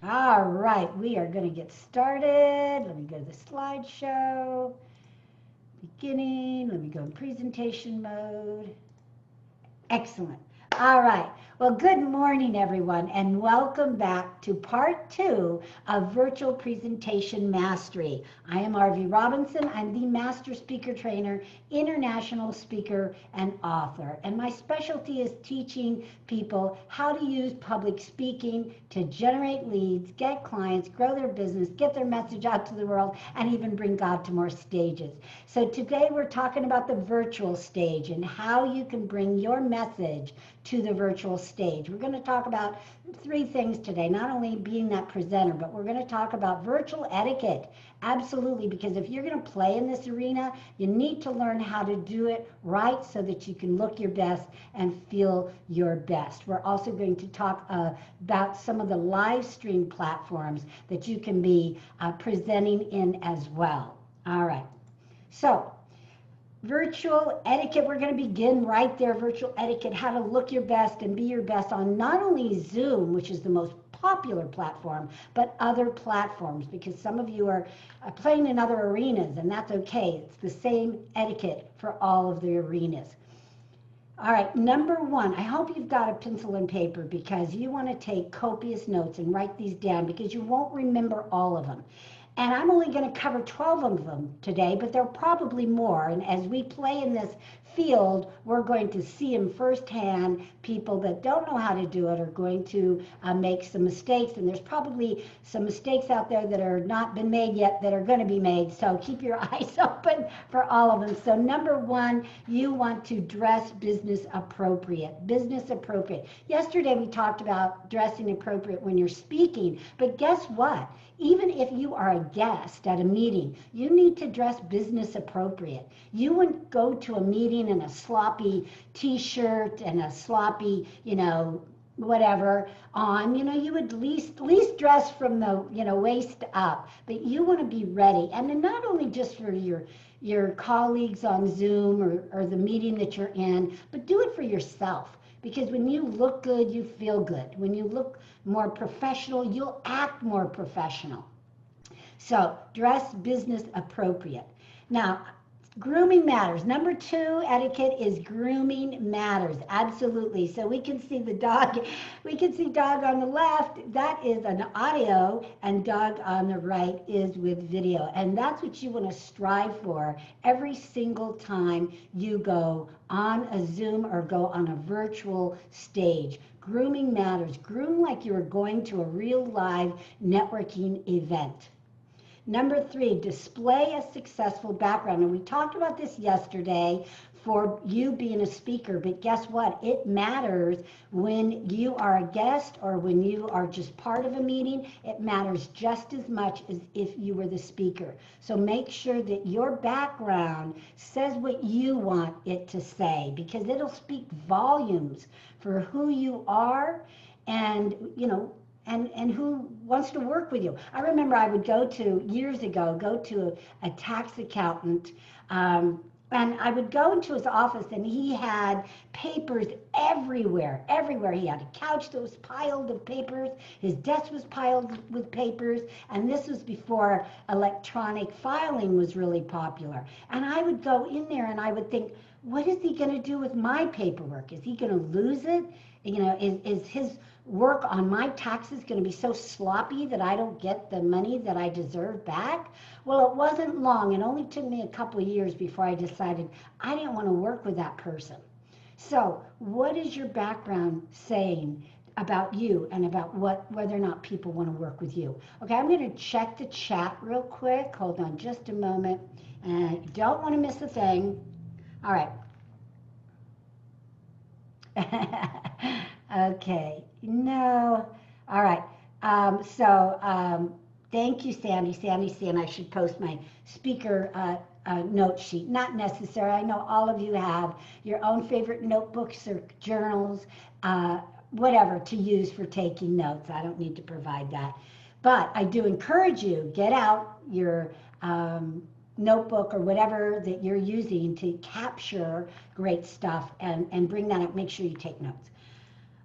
All right, we are going to get started. Let me go to the slideshow. Beginning. Let me go in presentation mode. Excellent. All right. Well, good morning, everyone, and welcome back to part two of Virtual Presentation Mastery. I am Arvee Robinson. I'm the Master Speaker Trainer, International Speaker, and author. And my specialty is teaching people how to use public speaking to generate leads, get clients, grow their business, get their message out to the world, and even bring God to more stages. So today we're talking about the virtual stage and how you can bring your message to the virtual stage. We're going to talk about three things today, not only being that presenter, but we're going to talk about virtual etiquette. Absolutely, because if you're going to play in this arena, you need to learn how to do it right so that you can look your best and feel your best. We're also going to talk about some of the live stream platforms that you can be presenting in as well. All right. So, virtual etiquette, we're going to begin right there. Virtual etiquette, how to look your best and be your best on not only Zoom, which is the most popular platform, but other platforms, because some of you are playing in other arenas, and that's okay. It's the same etiquette for all of the arenas. All right, number one, I hope you've got a pencil and paper because you want to take copious notes and write these down because you won't remember all of them. And I'm only going to cover 12 of them today, but there are probably more. And as we play in this field, we're going to see them firsthand. People that don't know how to do it are going to make some mistakes. And there's probably some mistakes out there that are not been made yet that are going to be made. So keep your eyes open for all of them. So number one, you want to dress business appropriate. Business appropriate. Yesterday we talked about dressing appropriate when you're speaking, but guess what? Even if you are a guest at a meeting, you need to dress business appropriate. You wouldn't go to a meeting in a sloppy t-shirt and a sloppy, whatever on. You would least dress from the, waist up, but you want to be ready. And then not only just for your colleagues on Zoom or the meeting that you're in, but do it for yourself. Because when you look good, you feel good. When you look more professional, you'll act more professional. So dress business appropriate. Now, grooming matters. Number two, etiquette is grooming matters. Absolutely. So we can see the dog. We can see dog on the left. That is an audio, and dog on the right is with video. And that's what you want to strive for every single time you go on a Zoom or go on a virtual stage. Grooming matters. Groom like you are going to a real live networking event. Number three, display a successful background. And we talked about this yesterday for you being a speaker, but guess what? It matters when you are a guest or when you are just part of a meeting. It matters just as much as if you were the speaker. So make sure that your background says what you want it to say, because it'll speak volumes for who you are and, and who wants to work with you. I remember I would years ago, go to a tax accountant, and I would go into his office and he had papers everywhere. He had a couch that was piled with papers. His desk was piled with papers. And this was before electronic filing was really popular. And I would go in there and I would think, what is he going to do with my paperwork? Is he going to lose it? Is his work on my taxes going to be so sloppy that I don't get the money that I deserve back? Well, it wasn't long. It only took me a couple of years before I decided I didn't want to work with that person. So what is your background saying about you and about whether or not people want to work with you? Okay, I'm going to check the chat real quick. Hold on just a moment. And I don't want to miss a thing. All right. Okay. No. All right. Thank you, Sandy. Sandy's saying I should post my speaker note sheet. Not necessary. I know all of you have your own favorite notebooks or journals, whatever, to use for taking notes. I don't need to provide that. But I do encourage you, get out your notebook or whatever that you're using to capture great stuff and bring that up. Make sure you take notes.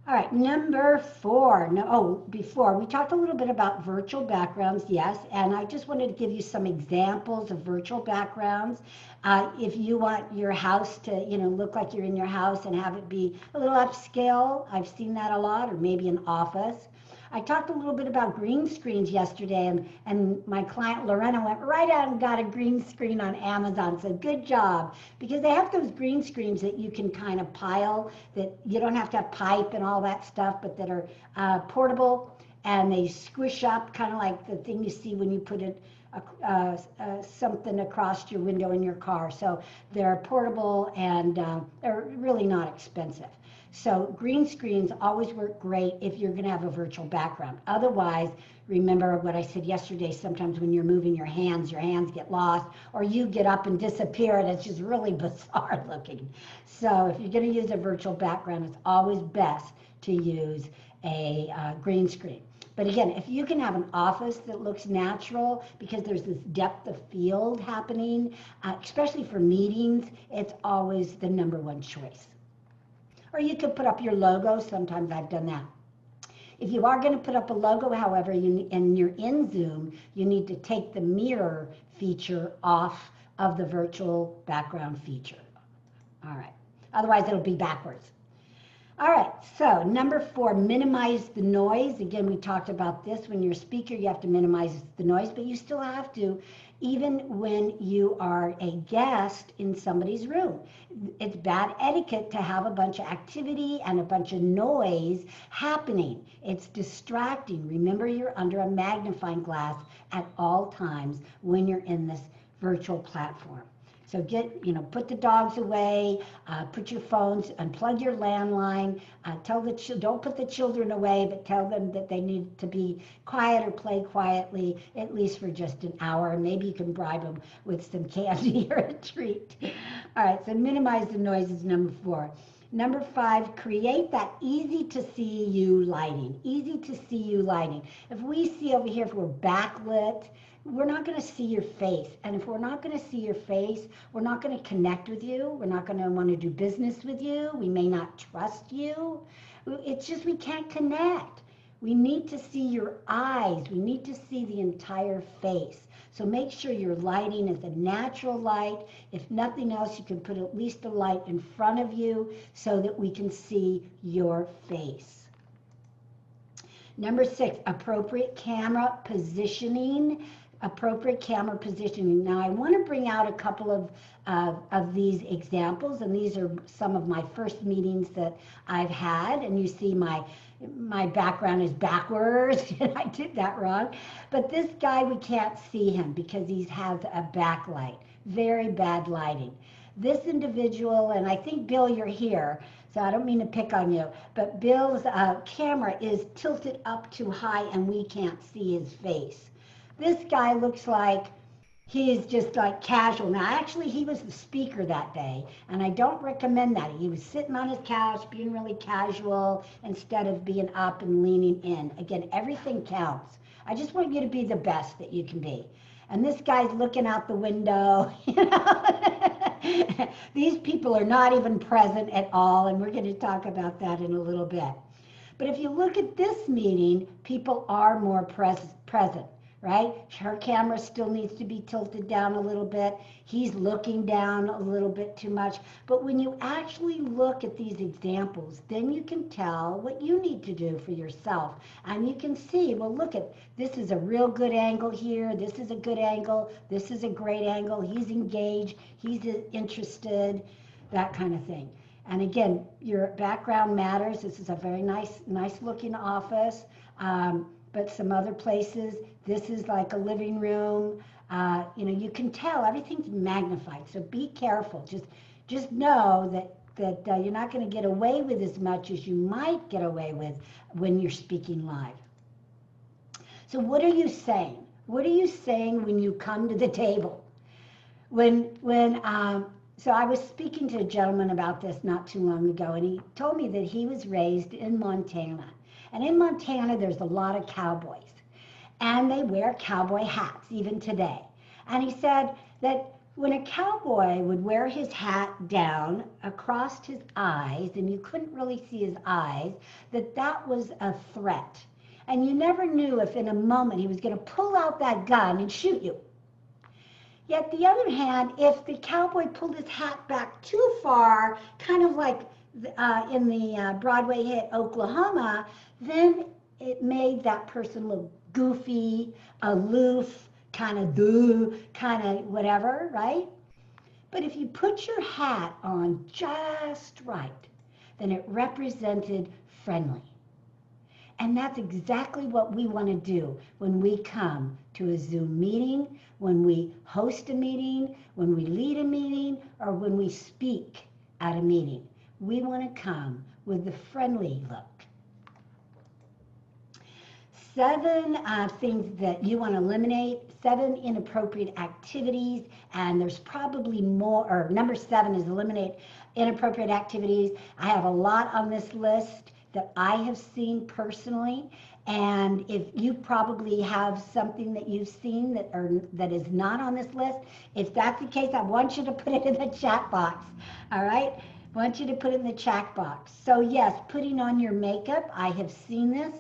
All right, number 4. No, before we talked a little bit about virtual backgrounds, yes, and I just wanted to give you some examples of virtual backgrounds. If you want your house to, look like you're in your house and have it be a little upscale, I've seen that a lot, or maybe an office. I talked a little bit about green screens yesterday, and my client Lorena went right out and got a green screen on Amazon. So good job, because they have those green screens that you can kind of pile, that you don't have to have pipe and all that stuff, but that are portable, and they squish up, kind of like the thing you see when you put something across your window in your car. So they're portable, and they're really not expensive. So green screens always work great if you're going to have a virtual background. Otherwise, remember what I said yesterday, sometimes when you're moving your hands get lost, or you get up and disappear, and it's just really bizarre looking. So if you're going to use a virtual background, it's always best to use a green screen. But again, if you can have an office that looks natural, because there's this depth of field happening, especially for meetings, it's always the number one choice. Or you could put up your logo. Sometimes I've done that. If you are going to put up a logo, however, and you're in Zoom, you need to take the mirror feature off of the virtual background feature. All right. Otherwise, it'll be backwards. All right, so number 4, minimize the noise. Again, we talked about this. When you're a speaker, you have to minimize the noise, but you still have to, even when you are a guest in somebody's room. It's bad etiquette to have a bunch of activity and a bunch of noise happening. It's distracting. Remember, you're under a magnifying glass at all times when you're in this virtual platform. So put the dogs away, put your phones, unplug your landline, don't put the children away, but tell them that they need to be quiet or play quietly, at least for just an hour. And maybe you can bribe them with some candy or a treat. All right, so minimize the noise is number 4. Number 5, create that easy to see you lighting. Easy to see you lighting. If we see over here, if we're backlit, we're not going to see your face. And if we're not going to see your face, we're not going to connect with you. We're not going to want to do business with you. We may not trust you. It's just we can't connect. We need to see your eyes. We need to see the entire face. So make sure your lighting is a natural light. If nothing else, you can put at least a light in front of you so that we can see your face. Number 6, appropriate camera positioning. Appropriate camera positioning. Now, I want to bring out a couple of these examples, and these are some of my first meetings that I've had. And you see my background is backwards. I did that wrong. But this guy, we can't see him because he has a backlight. Very bad lighting. This individual, and I think, Bill, you're here, so I don't mean to pick on you, but Bill's camera is tilted up too high and we can't see his face. This guy looks like he's just like casual. Now, actually, he was the speaker that day, and I don't recommend that. He was sitting on his couch, being really casual, instead of being up and leaning in. Again, everything counts. I just want you to be the best that you can be. And this guy's looking out the window. These people are not even present at all, and we're going to talk about that in a little bit. But if you look at this meeting, people are more present. Right? Her camera still needs to be tilted down a little bit. He's looking down a little bit too much. But when you actually look at these examples, then you can tell what you need to do for yourself. And you can see, well, look at, this is a real good angle here. This is a good angle. This is a great angle. He's engaged. He's interested, that kind of thing. And again, your background matters. This is a very nice looking office. But some other places, this is like a living room. You can tell everything's magnified. So be careful. Just know that you're not going to get away with as much as you might get away with when you're speaking live. So what are you saying? What are you saying when you come to the table? So I was speaking to a gentleman about this not too long ago, and he told me that he was raised in Montana. And in Montana, there's a lot of cowboys. And they wear cowboy hats, even today. And he said that when a cowboy would wear his hat down across his eyes and you couldn't really see his eyes, that was a threat. And you never knew if in a moment he was going to pull out that gun and shoot you. Yet the other hand, if the cowboy pulled his hat back too far, kind of like in the Broadway hit Oklahoma, then it made that person look goofy, aloof, kind of whatever, right? But if you put your hat on just right, then it represented friendly. And that's exactly what we want to do when we come to a Zoom meeting, when we host a meeting, when we lead a meeting, or when we speak at a meeting. We want to come with the friendly look. 7 things that you want to eliminate, 7 inappropriate activities, and there's probably more, or number 7 is eliminate inappropriate activities. I have a lot on this list that I have seen personally, and if you probably have something that you've seen that is not on this list, if that's the case, I want you to put it in the chat box, all right? I want you to put it in the chat box. So yes, putting on your makeup, I have seen this.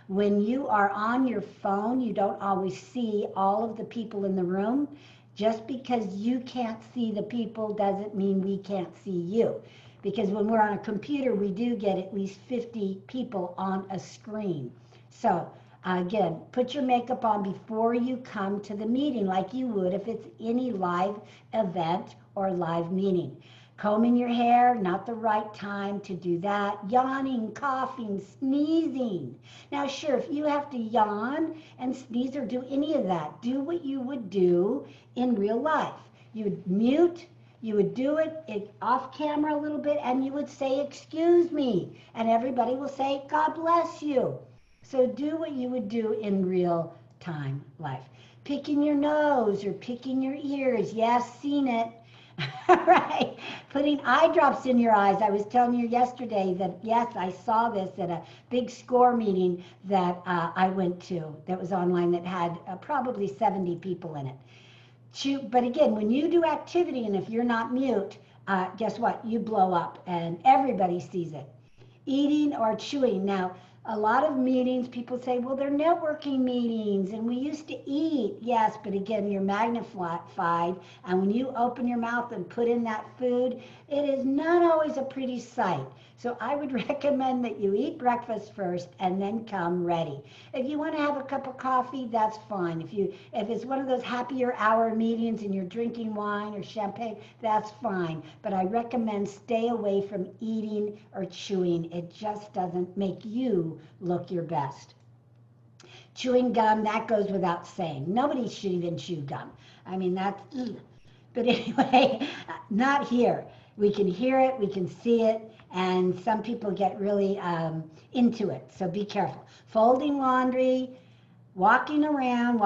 When you are on your phone, you don't always see all of the people in the room. Just because you can't see the people doesn't mean we can't see you. Because when we're on a computer, we do get at least 50 people on a screen. So again, put your makeup on before you come to the meeting like you would if it's any live event or live meeting. Combing your hair, not the right time to do that. Yawning, coughing, sneezing. Now sure, if you have to yawn and sneeze or do any of that, do what you would do in real life. You would mute. You would do it off camera a little bit, and you would say, excuse me, and everybody will say, God bless you. So do what you would do in real time life. Picking your nose or picking your ears. Yes, seen it. Right. Putting eye drops in your eyes. I was telling you yesterday that, yes, I saw this at a big SCORE meeting that I went to that was online that had probably 70 people in it. But again, when you do activity and if you're not mute, guess what? You blow up and everybody sees it. Eating or chewing. Now, a lot of meetings, people say, well, they're networking meetings and we used to eat. Yes, but again, you're magnified. And when you open your mouth and put in that food, it is not always a pretty sight. So I would recommend that you eat breakfast first and then come ready. If you want to have a cup of coffee, that's fine. If it's one of those happier hour meetings and you're drinking wine or champagne, that's fine. But I recommend stay away from eating or chewing. It just doesn't make you look your best. Chewing gum, that goes without saying. Nobody should even chew gum. I mean, that's, but anyway, not here. We can hear it, we can see it, and some people get really into it, so be careful. Folding laundry, walking around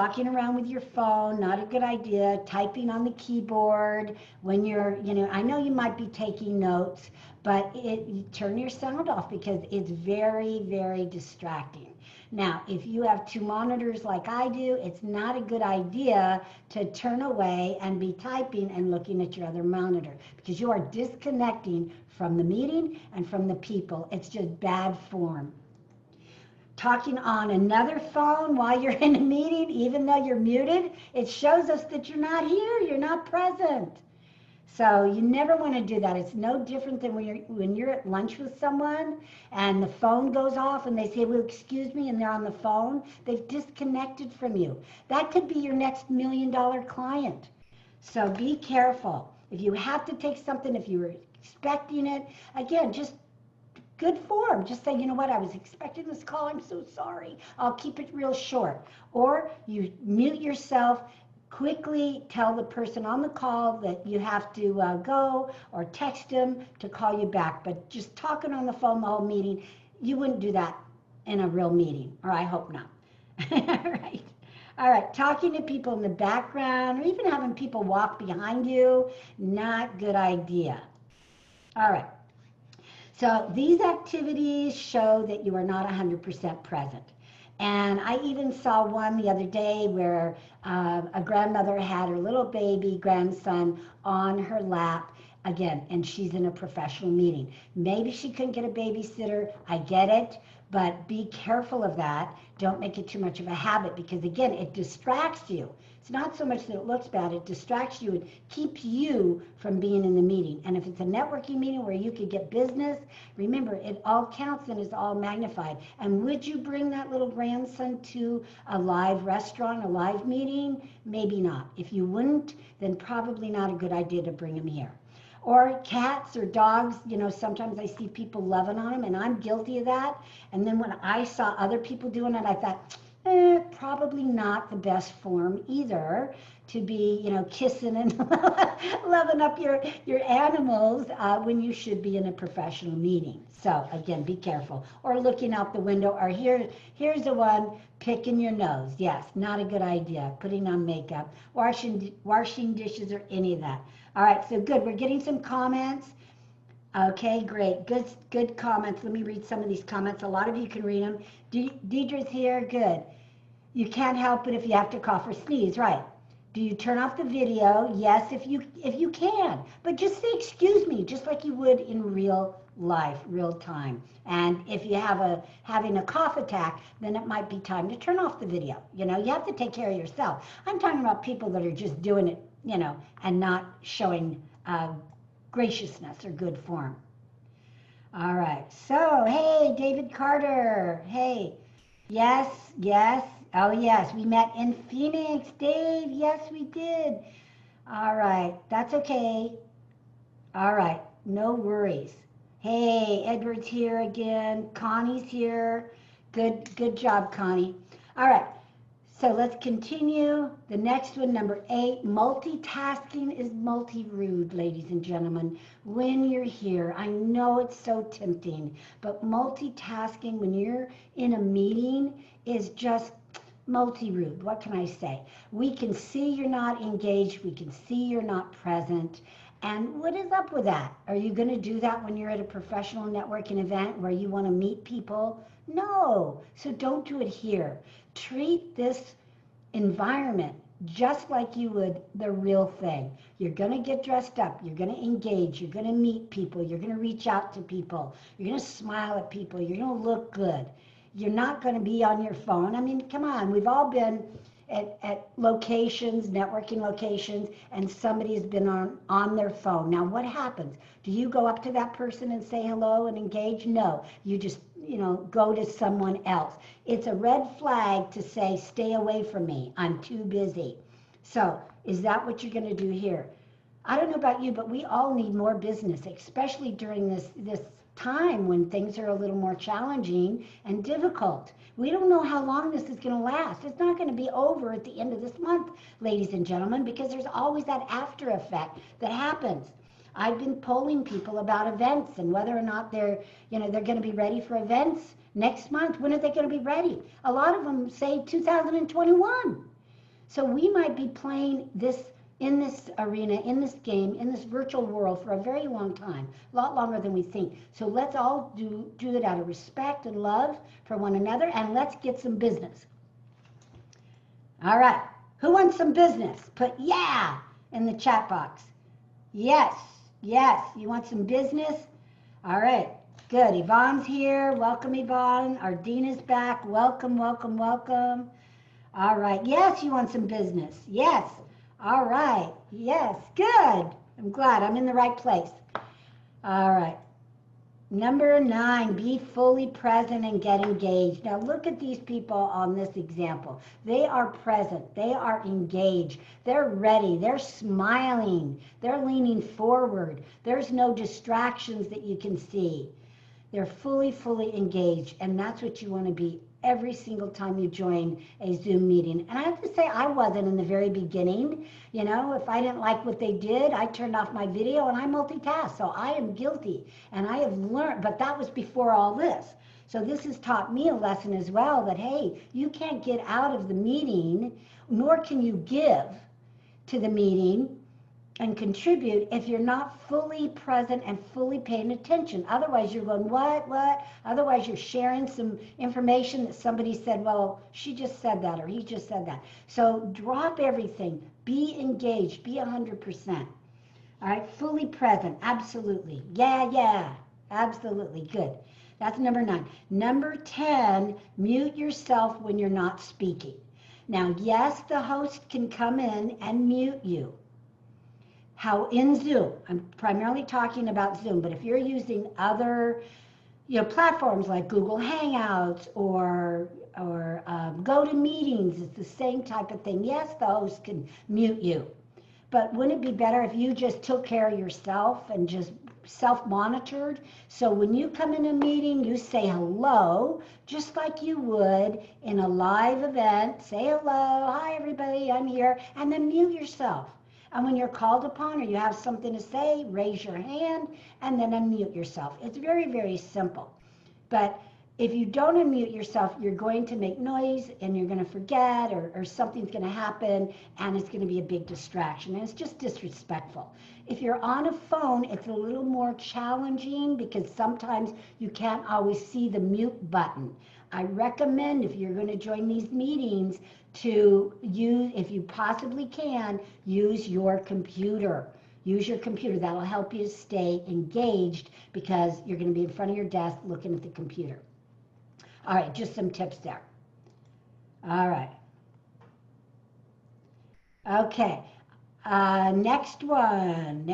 with your phone, not a good idea. Typing on the keyboard when you're, I know you might be taking notes, but turn your sound off because it's very, very distracting. Now, if you have 2 monitors like I do, it's not a good idea to turn away and be typing and looking at your other monitor because you are disconnecting from the meeting and from the people. It's just bad form. Talking on another phone while you're in a meeting, even though you're muted, it shows us that you're not here, you're not present. So you never want to do that. It's no different than when you're at lunch with someone and the phone goes off and they say, well, excuse me, and they're on the phone. They've disconnected from you. That could be your next $1 million client. So be careful. If you have to take something, if you were expecting it, again, just good form. Just say, you know what, I was expecting this call. I'm so sorry. I'll keep it real short. Or you mute yourself. Quickly tell the person on the call that you have to go, or text them to call you back. But just talking on the phone the whole meeting, you wouldn't do that in a real meeting, or I hope not. All right, talking to people in the background, or even having people walk behind you, not good idea. All right, so these activities show that you are not 100% present. And I even saw one the other day where a grandmother had her little baby grandson on her lap again, and she's in a professional meeting. Maybe she couldn't get a babysitter. I get it, but be careful of that. Don't make it too much of a habit because, again, it distracts you. It's not so much that it looks bad, it distracts you and keeps you from being in the meeting. And if it's a networking meeting where you could get business, remember, it all counts and is all magnified. And would you bring that little grandson to a live restaurant, a live meeting? Maybe not. If you wouldn't, then probably not a good idea to bring him here. Or cats or dogs, you know, sometimes I see people loving on them, and I'm guilty of that. And then when I saw other people doing it, I thought, probably not the best form either to be, you know, kissing and loving up your animals when you should be in a professional meeting. So again, be careful. Or looking out the window, or here's the one picking your nose. Yes, not a good idea. Putting on makeup, washing dishes, or any of that. All right, so good. We're getting some comments. Okay, great. Good comments. Let me read some of these comments. A lot of you can read them. Deidre's here. Good. You can't help it if you have to cough or sneeze, right? Do you turn off the video? Yes, if you can. But just say excuse me, just like you would in real life, real time. And if you have having a cough attack, then it might be time to turn off the video. You know, you have to take care of yourself. I'm talking about people that are just doing it, you know, and not showing graciousness or good form. All right. So, hey, David Carter. Hey. Yes. Oh, yes. We met in Phoenix, Dave. Yes, we did. All right. That's okay. All right. No worries. Hey, Edward's here again. Connie's here. Good job, Connie. All right. So let's continue. The next one, number 8, multitasking is multi-rude, ladies and gentlemen. When you're here, I know it's so tempting, but multitasking when you're in a meeting is just multi-rude. What can I say? We can see you're not engaged. We can see you're not present. And what is up with that? Are you going to do that when you're at a professional networking event where you want to meet people? No. So don't do it here. Treat this environment just like you would the real thing. You're going to get dressed up. You're going to engage. You're going to meet people. You're going to reach out to people. You're going to smile at people. You're going to look good. You're not going to be on your phone. I mean, come on. We've all been at locations, networking locations, and somebody has been on their phone. Now, what happens? Do you go up to that person and say hello and engage? No. You just, you know, go to someone else. It's a red flag to say, stay away from me. I'm too busy. So is that what you're going to do here? I don't know about you, but we all need more business, especially during this time when things are a little more challenging and difficult. We don't know how long this is going to last. It's not going to be over at the end of this month, ladies and gentlemen, because there's always that after effect that happens. I've been polling people about events and whether or not they're going to be ready for events next month. When are they going to be ready? A lot of them say 2021. So we might be playing this in this arena, in this game, in this virtual world for a very long time, a lot longer than we think. So let's all do it out of respect and love for one another, and let's get some business. All right. Who wants some business? Put yeah in the chat box. Yes. You want some business? All right. Good. Yvonne's here. Welcome, Yvonne. Ardina's back. Welcome. All right. Yes, you want some business. Yes. All right. Yes. Good. I'm glad I'm in the right place. All right. Number 9, be fully present and get engaged. Now look at these people on this example. They are present. They are engaged. They're ready. They're smiling. They're leaning forward. There's no distractions that you can see. They're fully engaged. And that's what you want to be every single time you join a Zoom meeting. And I have to say, I wasn't in the very beginning. You know, if I didn't like what they did, I turned off my video and I multitask. So I am guilty. And I have learned, but that was before all this. So this has taught me a lesson as well that, hey, you can't get out of the meeting, nor can you give to the meeting and contribute if you're not fully present and fully paying attention. Otherwise, you're going, what? Otherwise, you're sharing some information that somebody said, well, she just said that or he just said that. So drop everything. Be engaged. Be 100%. All right, fully present. Absolutely. Yeah. Absolutely. Good. That's number 9. Number 10, mute yourself when you're not speaking. Now, yes, the host can come in and mute you. How in Zoom, I'm primarily talking about Zoom, but if you're using other platforms like Google Hangouts or GoToMeetings, it's the same type of thing. Yes, the host can mute you, but wouldn't it be better if you just took care of yourself and just self-monitored? So when you come in a meeting, you say hello, just like you would in a live event. Say hello, hi everybody, I'm here, and then mute yourself. And when you're called upon or you have something to say, raise your hand and then unmute yourself. It's very, very simple. But if you don't unmute yourself, you're going to make noise and you're going to forget or something's going to happen and it's going to be a big distraction. And it's just disrespectful. If you're on a phone, it's a little more challenging because sometimes you can't always see the mute button. I recommend if you're going to join these meetings to use, if you possibly can, use your computer. Use your computer. That'll help you stay engaged because you're going to be in front of your desk looking at the computer. All right, just some tips there. All right. Okay. Next one,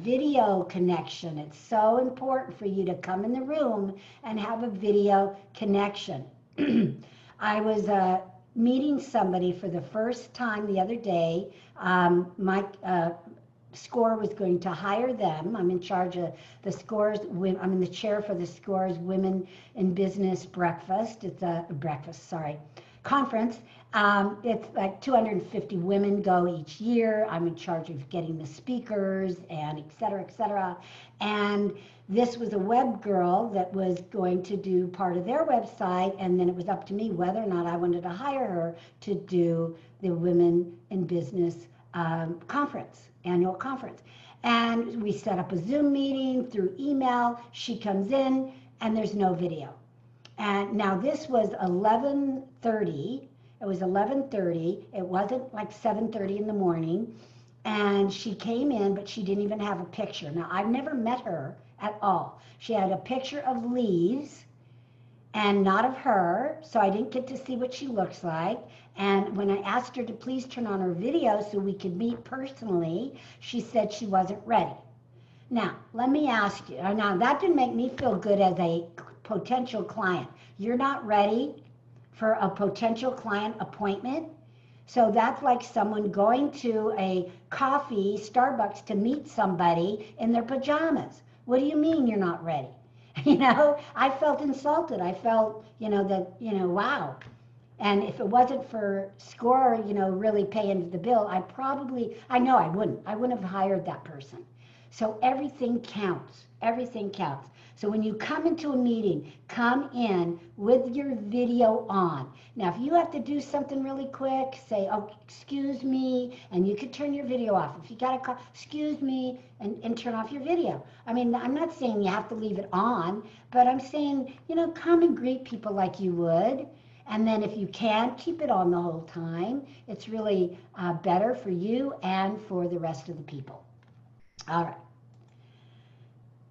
video connection. It's so important for you to come in the room and have a video connection. I was meeting somebody for the first time the other day. My SCORE was going to hire them. I'm in charge of the SCORE's, I'm in the chair for the SCORE's Women in Business Breakfast. It's a conference. It's like 250 women go each year. I'm in charge of getting the speakers and et cetera, et cetera. And this was a web girl that was going to do part of their website, and then it was up to me whether or not I wanted to hire her to do the Women in Business conference, annual conference. And we set up a Zoom meeting through email. She comes in, and there's no video. And now this was 11:30. It was 11:30. It wasn't like 7:30 in the morning. And she came in, but she didn't even have a picture. Now, I've never met her at all. She had a picture of leaves and not of her, so I didn't get to see what she looks like. And when I asked her to please turn on her video so we could meet personally, she said she wasn't ready. Now, let me ask you, now that didn't make me feel good as a potential client. You're not ready for a potential client appointment? So that's like someone going to a coffee, Starbucks, to meet somebody in their pajamas. What do you mean you're not ready? I felt insulted. I felt, wow. And if it wasn't for SCORE, really paying the bill, I know I wouldn't have hired that person. So everything counts. Everything counts. So when you come into a meeting, come in with your video on. Now, if you have to do something really quick, say, oh, excuse me, and you could turn your video off. If you got to call, excuse me, and turn off your video. I mean, I'm not saying you have to leave it on, but I'm saying, come and greet people like you would. And then if you can, keep it on the whole time. It's really better for you and for the rest of the people. All right.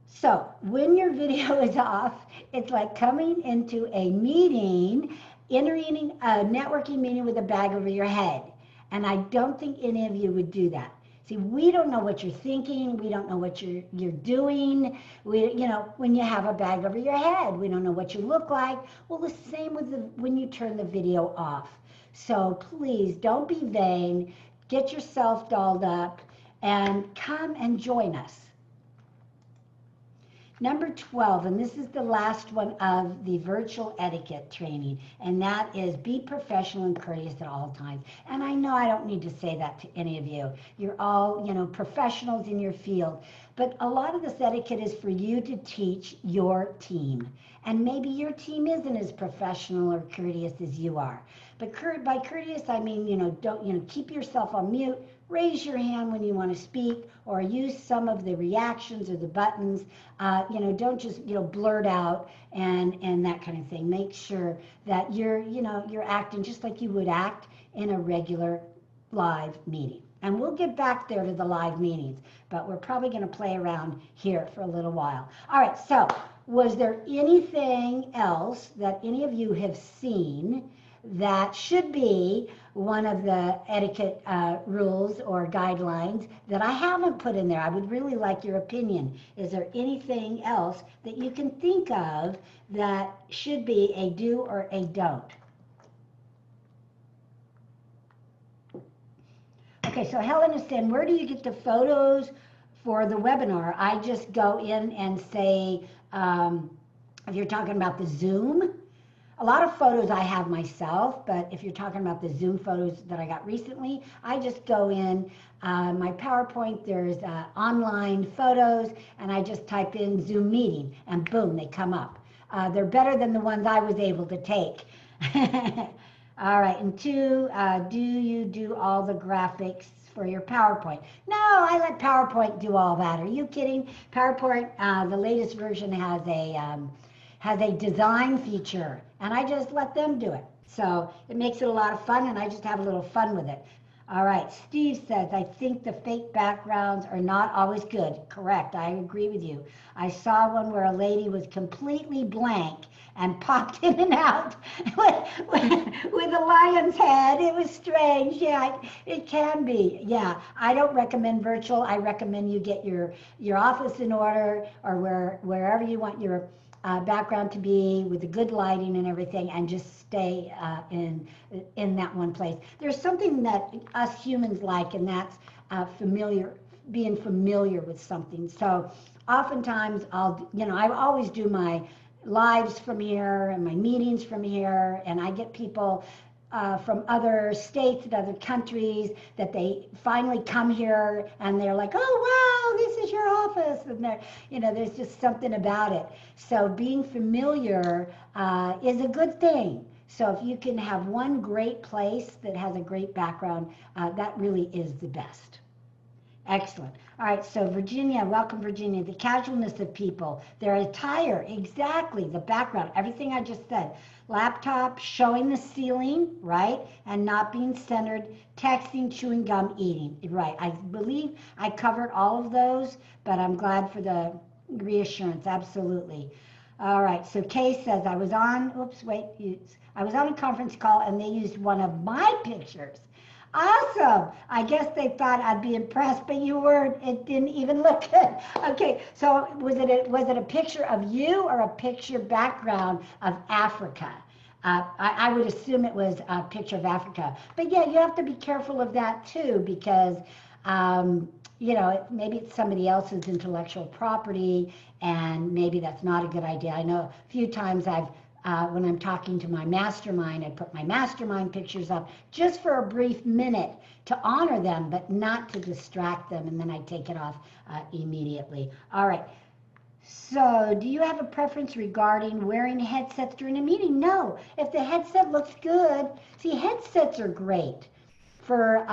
So when your video is off, it's like coming into a meeting, entering a networking meeting with a bag over your head. And I don't think any of you would do that. See, we don't know what you're thinking. We don't know what you're doing. When you have a bag over your head, we don't know what you look like. Well, the same with when you turn the video off. So please don't be vain. Get yourself dolled up and come and join us. Number 12, and this is the last one of the virtual etiquette training, and that is be professional and courteous at all times. And I know I don't need to say that to any of you. You're all, professionals in your field. But a lot of this etiquette is for you to teach your team. And maybe your team isn't as professional or courteous as you are. But by courteous, I mean, don't, keep yourself on mute raise your hand when you want to speak, or use some of the reactions or the buttons. Don't just, blurt out and that kind of thing. Make sure that you're acting just like you would act in a regular live meeting. And we'll get back there to the live meetings, but we're probably going to play around here for a little while. All right, so was there anything else that any of you have seen that should be one of the etiquette rules or guidelines that I haven't put in there? I would really like your opinion. Is there anything else that you can think of that should be a do or a don't? Okay, so Helen is saying, where do you get the photos for the webinar? I just go in and say, if you're talking about the Zoom, a lot of photos I have myself, but if you're talking about the Zoom photos that I got recently, I just go in my PowerPoint, there's online photos, and I just type in Zoom meeting, and boom, they come up. They're better than the ones I was able to take. All right, and 2, do you do all the graphics for your PowerPoint? No, I let PowerPoint do all that. Are you kidding? PowerPoint, the latest version has a design feature, and I just let them do it. So it makes it a lot of fun, and I just have a little fun with it. All right, Steve says, I think the fake backgrounds are not always good. Correct, I agree with you. I saw one where a lady was completely blank and popped in and out with a lion's head. It was strange. Yeah, it can be. Yeah, I don't recommend virtual. I recommend you get your office in order, or wherever you want your background to be, with the good lighting and everything, and just stay in that one place. There's something that us humans like, and that's being familiar with something. So oftentimes I always do my lives from here and my meetings from here, and I get people from other states and other countries that they finally come here and they're like, oh wow, this is your office, and there's just something about it. So being familiar is a good thing. So if you can have one great place that has a great background, that really is the best. Excellent. All right, so Virginia, welcome Virginia. The casualness of people, their attire, exactly, the background, everything I just said. Laptop, showing the ceiling, right, and not being centered, texting, chewing gum, eating, right. I believe I covered all of those, but I'm glad for the reassurance, absolutely. All right, so Kay says, I was on a conference call and they used one of my pictures. Awesome. I guess they thought I'd be impressed, but you weren't. It didn't even look good. Okay, so was it a picture of you or a picture background of Africa? I would assume it was a picture of Africa. But yeah, you have to be careful of that too, because maybe it's somebody else's intellectual property, and maybe that's not a good idea. I know a few times when I'm talking to my mastermind, I put my mastermind pictures up just for a brief minute to honor them, but not to distract them, and then I take it off immediately. All right. So do you have a preference regarding wearing headsets during a meeting? No. If the headset looks good, see, headsets are great for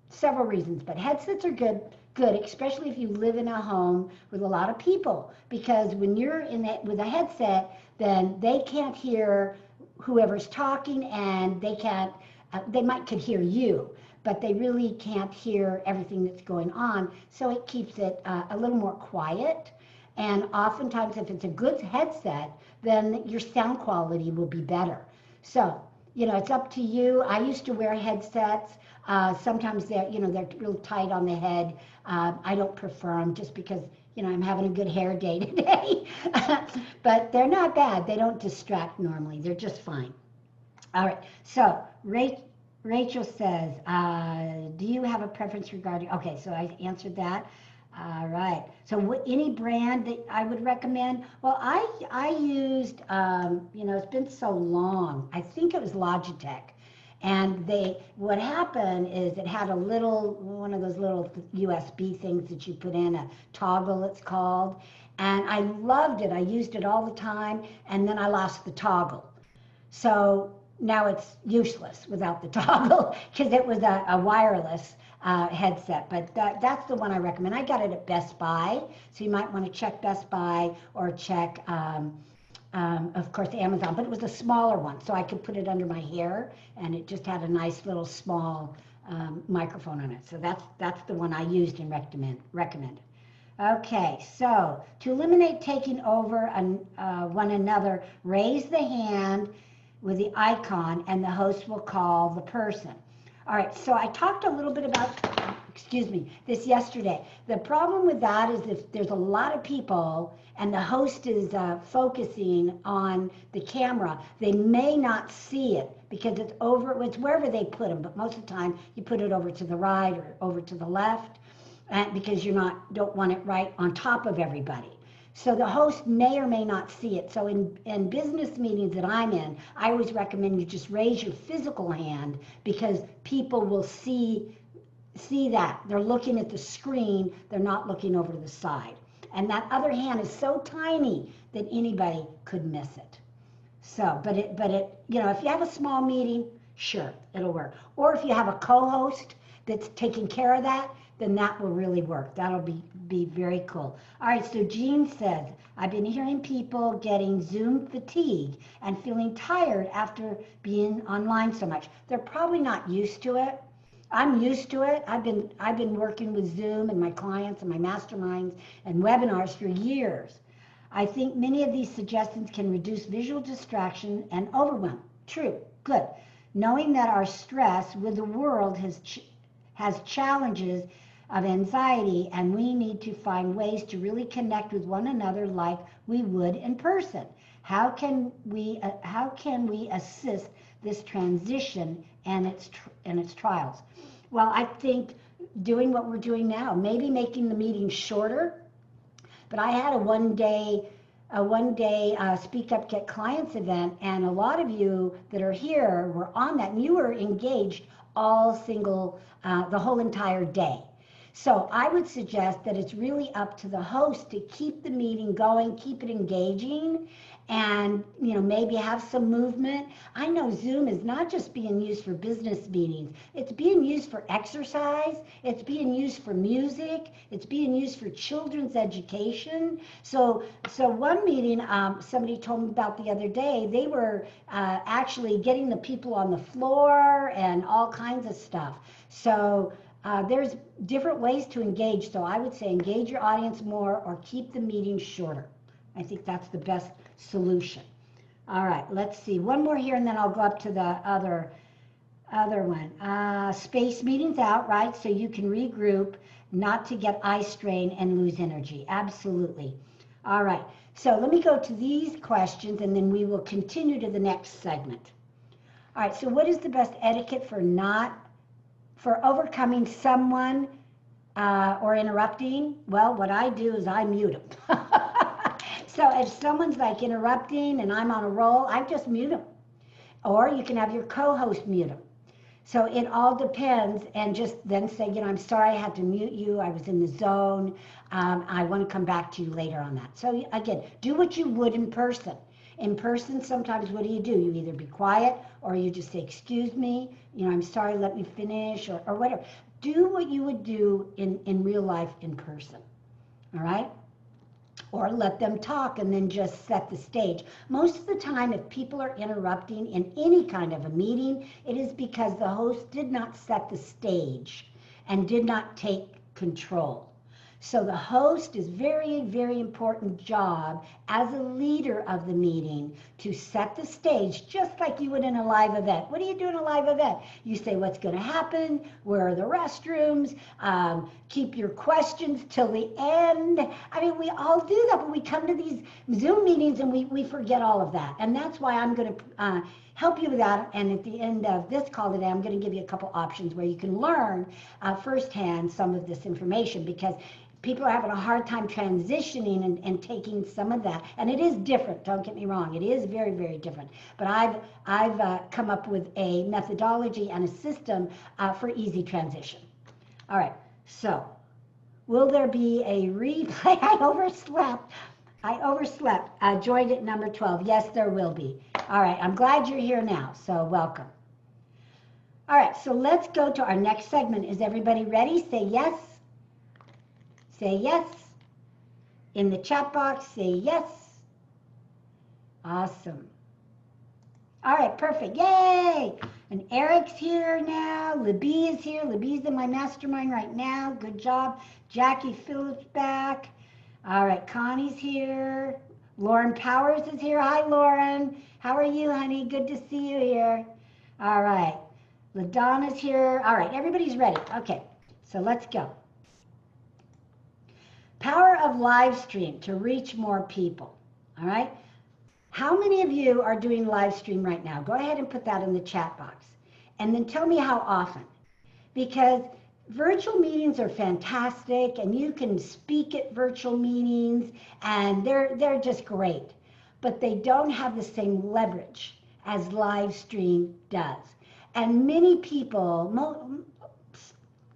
several reasons, but headsets are good, especially if you live in a home with a lot of people, because when you're with a headset, then they can't hear whoever's talking, and they could hear you, but they really can't hear everything that's going on. So it keeps it a little more quiet. And oftentimes, if it's a good headset, then your sound quality will be better. So, it's up to you. I used to wear headsets. Sometimes they're real tight on the head. I don't prefer them just because, I'm having a good hair day today. But they're not bad. They don't distract normally. They're just fine. All right. So Rachel says, do you have a preference regarding, okay, so I answered that. All right. So any brand that I would recommend? Well, I used, it's been so long. I think it was Logitech. And what happened is it had one of those little USB things that you put in, a toggle it's called. And I loved it. I used it all the time. And then I lost the toggle. So now it's useless without the toggle, because it was a wireless headset, but that's the one I recommend. I got it at Best Buy, so you might want to check Best Buy or check, of course, Amazon, but it was a smaller one, so I could put it under my hair, and it just had a nice little small microphone on it. So that's the one I used and recommend. Okay, so to eliminate taking over one another, raise the hand with the icon, and the host will call the person. All right, so I talked a little bit about, this yesterday. The problem with that is if there's a lot of people and the host is focusing on the camera, they may not see it because it's wherever they put them, but most of the time you put it over to the right or over to the left, and because you don't want it right on top of everybody. So the host may or may not see it. So in business meetings that I'm in, I always recommend you just raise your physical hand because people will see that. They're looking at the screen, they're not looking over to the side. And that other hand is so tiny that anybody could miss it. So, but it, if you have a small meeting, sure, it'll work. Or if you have a co-host that's taking care of that, then that will really work. That'll be very cool. All right, so Jean says, I've been hearing people getting Zoom fatigue and feeling tired after being online so much. They're probably not used to it. I'm used to it. I've been working with Zoom and my clients and my masterminds and webinars for years. I think many of these suggestions can reduce visual distraction and overwhelm. True, good. Knowing that our stress with the world has challenges of anxiety, and we need to find ways to really connect with one another like we would in person. How can we assist this transition and its trials? Well, I think doing what we're doing now, maybe making the meeting shorter. But I had a one day Speak Up Get Clients event, and a lot of you that are here were on that, and you were engaged the whole entire day. So I would suggest that it's really up to the host to keep the meeting going, keep it engaging, and maybe have some movement. I know Zoom is not just being used for business meetings. It's being used for exercise. It's being used for music. It's being used for children's education. So one meeting somebody told me about the other day, they were actually getting the people on the floor and all kinds of stuff. So there's different ways to engage. So I would say engage your audience more or keep the meeting shorter. I think that's the best solution. All right, let's see. One more here, and then I'll go up to the other one. Space meetings out, right? So you can regroup, not to get eye strain and lose energy. Absolutely. All right, so let me go to these questions, and then we will continue to the next segment. All right, so what is the best etiquette for overcoming someone or interrupting? Well, what I do is I mute them. So if someone's like interrupting and I'm on a roll, I just mute them. Or you can have your co-host mute them. So it all depends, and just then say, I'm sorry I had to mute you. I was in the zone. I want to come back to you later on that. So again, do what you would in person. In person, sometimes what do? You either be quiet or you just say, excuse me, I'm sorry, let me finish, or whatever. Do what you would do in real life in person, all right? Or let them talk and then just set the stage. Most of the time, if people are interrupting in any kind of a meeting, it is because the host did not set the stage and did not take control. So the host is very, very important job as a leader of the meeting to set the stage, just like you would in a live event. What do you do in a live event? You say what's going to happen, where are the restrooms, keep your questions till the end. I mean, we all do that, but we come to these Zoom meetings and we forget all of that. And that's why I'm going to help you with that. And at the end of this call today, I'm going to give you a couple options where you can learn firsthand some of this information, because people are having a hard time transitioning and taking some of that. And it is different, don't get me wrong. It is very, very different. But I've come up with a methodology and a system for easy transition. All right, so will there be a replay? I overslept. Joined at number 12. Yes, there will be. All right, I'm glad you're here now, so welcome. All right, so let's go to our next segment. Is everybody ready? Say yes. Say yes. In the chat box, say yes. Awesome. All right, perfect. Yay! And Eric's here now. Libby is here. Libby's in my mastermind right now. Good job. Jackie Phillips back. All right, Connie's here. Lauren Powers is here. Hi, Lauren. How are you, honey? Good to see you here. All right. LaDonna's here. All right, everybody's ready. Okay, so let's go. Power of live stream to reach more people. All right. How many of you are doing live stream right now? Go ahead and put that in the chat box. And then tell me how often. Because virtual meetings are fantastic and you can speak at virtual meetings and they're just great. But they don't have the same leverage as live stream does. And many people,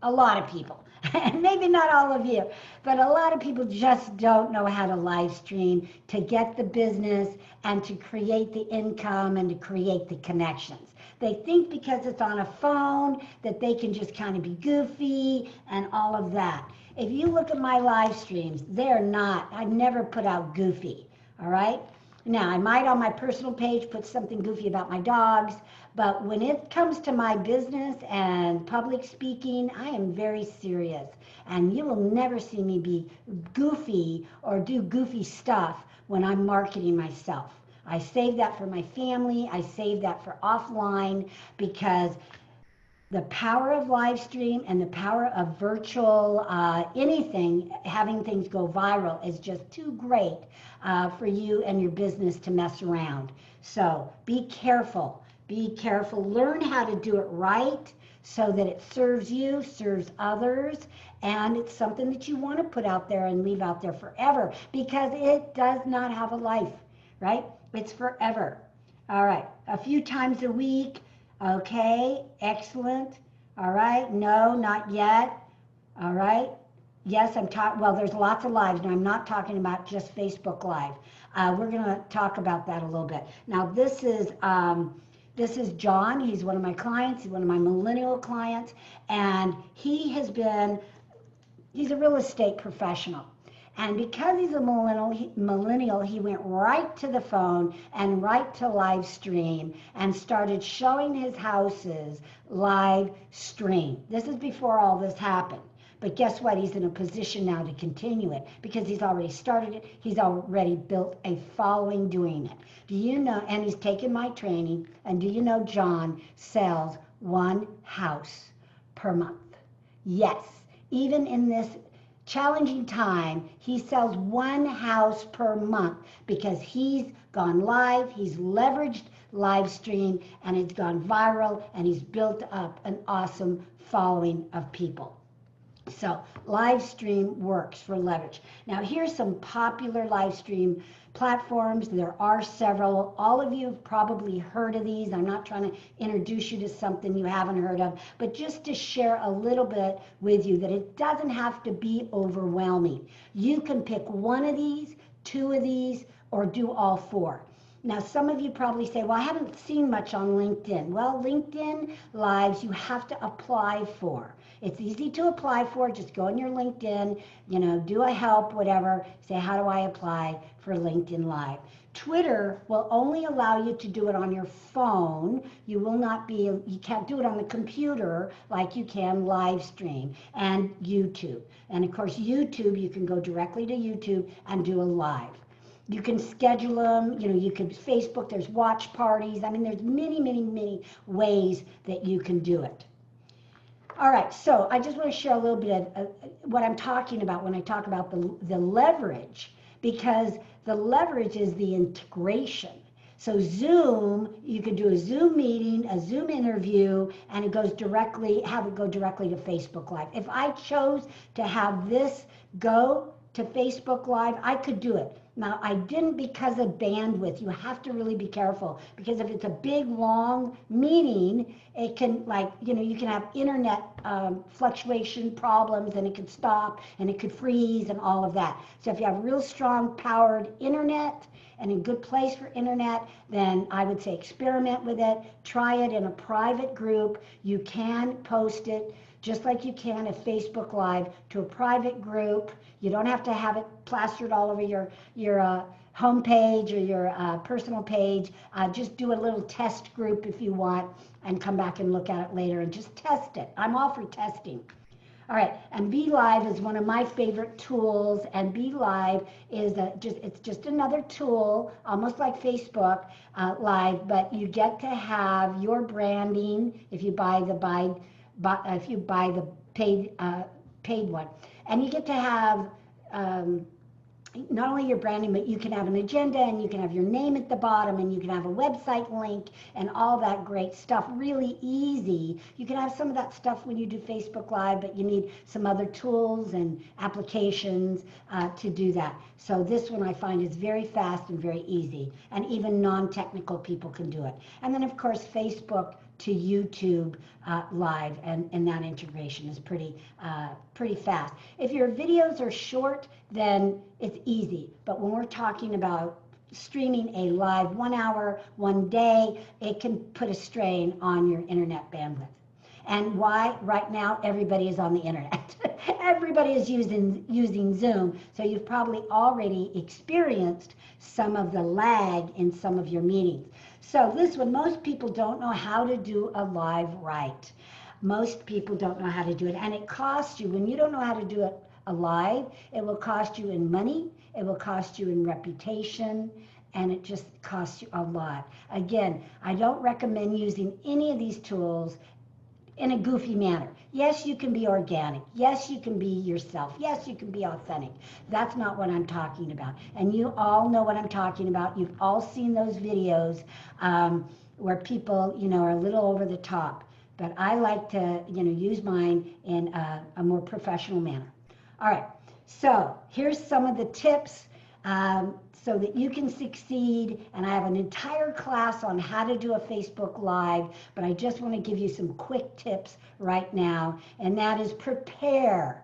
a lot of people, and maybe not all of you, but a lot of people just don't know how to live stream to get the business and to create the income and to create the connections. They think because it's on a phone that they can just kind of be goofy and all of that. If you look at my live streams, they're not, I never put out goofy, all right? Now, I might on my personal page put something goofy about my dogs, but when it comes to my business and public speaking, I am very serious. And you will never see me be goofy or do goofy stuff when I'm marketing myself. I save that for my family. I save that for offline because the power of live stream and the power of virtual anything, having things go viral is just too great for you and your business to mess around. So be careful. Be careful. Learn how to do it right so that it serves you, serves others, and it's something that you want to put out there and leave out there forever because it does not have a life, right? It's forever. All right. A few times a week. Okay, excellent. All right, no, not yet. All right. Yes, I'm talking, well, there's lots of lives. Now, I'm not talking about just Facebook Live. We're going to talk about that a little bit. Now, this is John. He's one of my clients. He's one of my millennial clients. And he's a real estate professional. And because he's a millennial, he went right to the phone and right to live stream and started showing his houses live stream. This is before all this happened. But guess what? He's in a position now to continue it because he's already started it. He's already built a following doing it. Do you know, and he's taken my training, and do you know John sells one house per month? Yes, even in this challenging time, he sells one house per month because he's gone live, he's leveraged live stream, and it's gone viral, and he's built up an awesome following of people. So live stream works for leverage. Now here's some popular live stream platforms. There are several. All of you have probably heard of these. I'm not trying to introduce you to something you haven't heard of, but just to share a little bit with you that it doesn't have to be overwhelming. You can pick one of these, two of these, or do all four. Now, some of you probably say, well, I haven't seen much on LinkedIn. Well, LinkedIn Lives you have to apply for. It's easy to apply for. Just go on your LinkedIn, do a help, whatever. Say, how do I apply for LinkedIn Live? Twitter will only allow you to do it on your phone. You can't do it on the computer like you can live stream, and YouTube. And of course, YouTube, you can go directly to YouTube and do a live. You can schedule them, you can Facebook, there's watch parties. I mean, there's many, many, many ways that you can do it. All right, so I just want to share a little bit of what I'm talking about when I talk about the leverage, because the leverage is the integration. So Zoom, you could do a Zoom meeting, a Zoom interview, and have it go directly to Facebook Live. If I chose to have this go to Facebook Live, I could do it. Now, I didn't because of bandwidth. You have to really be careful because if it's a big, long meeting, it can, like, you can have internet fluctuation problems and it could stop and it could freeze and all of that. So if you have real strong powered internet and a good place for internet, then I would say experiment with it. Try it in a private group. You can post it just like you can a Facebook Live to a private group. You don't have to have it plastered all over your homepage or your personal page. Just do a little test group if you want and come back and look at it later and just test it. I'm all for testing. All right, and Be Live is one of my favorite tools, and Be Live is it's just another tool, almost like Facebook Live, but you get to have your branding if you buy the paid one, and you get to have not only your branding, but you can have an agenda and you can have your name at the bottom and you can have a website link and all that great stuff. Really easy. You can have some of that stuff when you do Facebook Live, but you need some other tools and applications to do that. So this one I find is very fast and very easy, and even non-technical people can do it. And then of course Facebook to YouTube Live, and that integration is pretty fast. If your videos are short, then it's easy. But when we're talking about streaming a live 1 hour, 1 day, it can put a strain on your internet bandwidth. And why? Right now, everybody is on the internet. Everybody is using Zoom. So you've probably already experienced some of the lag in some of your meetings. So this one, most people don't know how to do a live right. Most people don't know how to do it. And it costs you, when you don't know how to do it a live, it will cost you in money, it will cost you in reputation, and it just costs you a lot. Again, I don't recommend using any of these tools in a goofy manner. Yes, you can be organic. Yes, you can be yourself. Yes, you can be authentic. That's not what I'm talking about. And you all know what I'm talking about. You've all seen those videos where people, are a little over the top. But I like to, use mine in a more professional manner. All right, so here's some of the tips so that you can succeed. And I have an entire class on how to do a Facebook Live, but I just want to give you some quick tips right now, and that is prepare.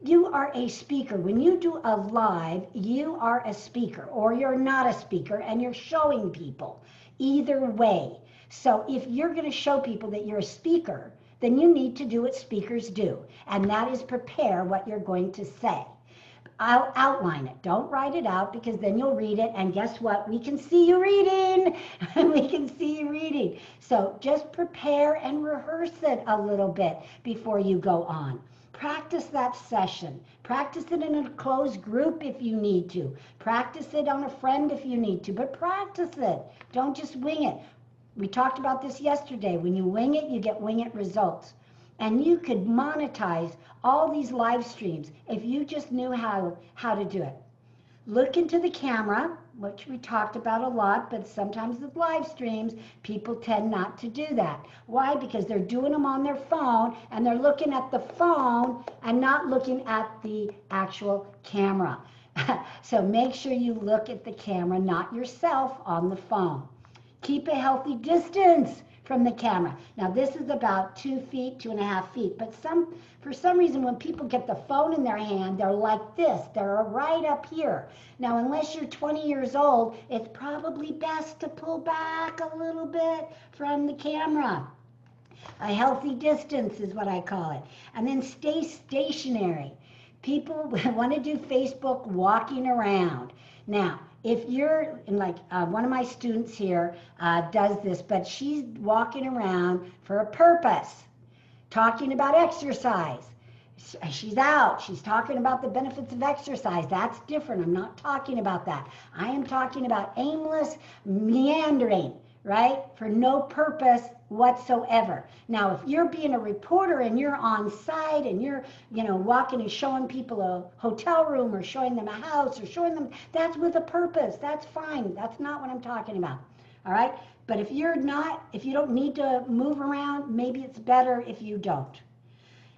You are a speaker. When you do a live, you are a speaker, or you're not a speaker, and you're showing people. Either way. So if you're going to show people that you're a speaker, then you need to do what speakers do, and that is prepare what you're going to say. I'll outline it. Don't write it out, because then you'll read it, and guess what? We can see you reading. We can see you reading. So just prepare and rehearse it a little bit before you go on. Practice that session. Practice it in a closed group if you need to. Practice it on a friend if you need to, but practice it. Don't just wing it. We talked about this yesterday. When you wing it, you get wing it results. And you could monetize all these live streams if you just knew how to do it. Look into the camera, which we talked about a lot, but sometimes with live streams, people tend not to do that. Why? Because they're doing them on their phone, and they're looking at the phone and not looking at the actual camera. So make sure you look at the camera, not yourself on the phone. Keep a healthy distance from the camera. Now this is about 2 feet, 2.5 feet, but for some reason when people get the phone in their hand, they're like this, they're right up here. Now unless you're 20 years old, it's probably best to pull back a little bit from the camera. A healthy distance is what I call it. And then stay stationary. People want to do Facebook walking around. Now, if you're, like one of my students here does this, but she's walking around for a purpose, talking about exercise. She's out, she's talking about the benefits of exercise. That's different. I'm not talking about that. I am talking about aimless meandering, right? For no purpose whatsoever. Now, if you're being a reporter and you're on site and you're, walking and showing people a hotel room or showing them a house or showing them, that's with a purpose. That's fine. That's not what I'm talking about. All right? But if you don't need to move around, maybe it's better if you don't.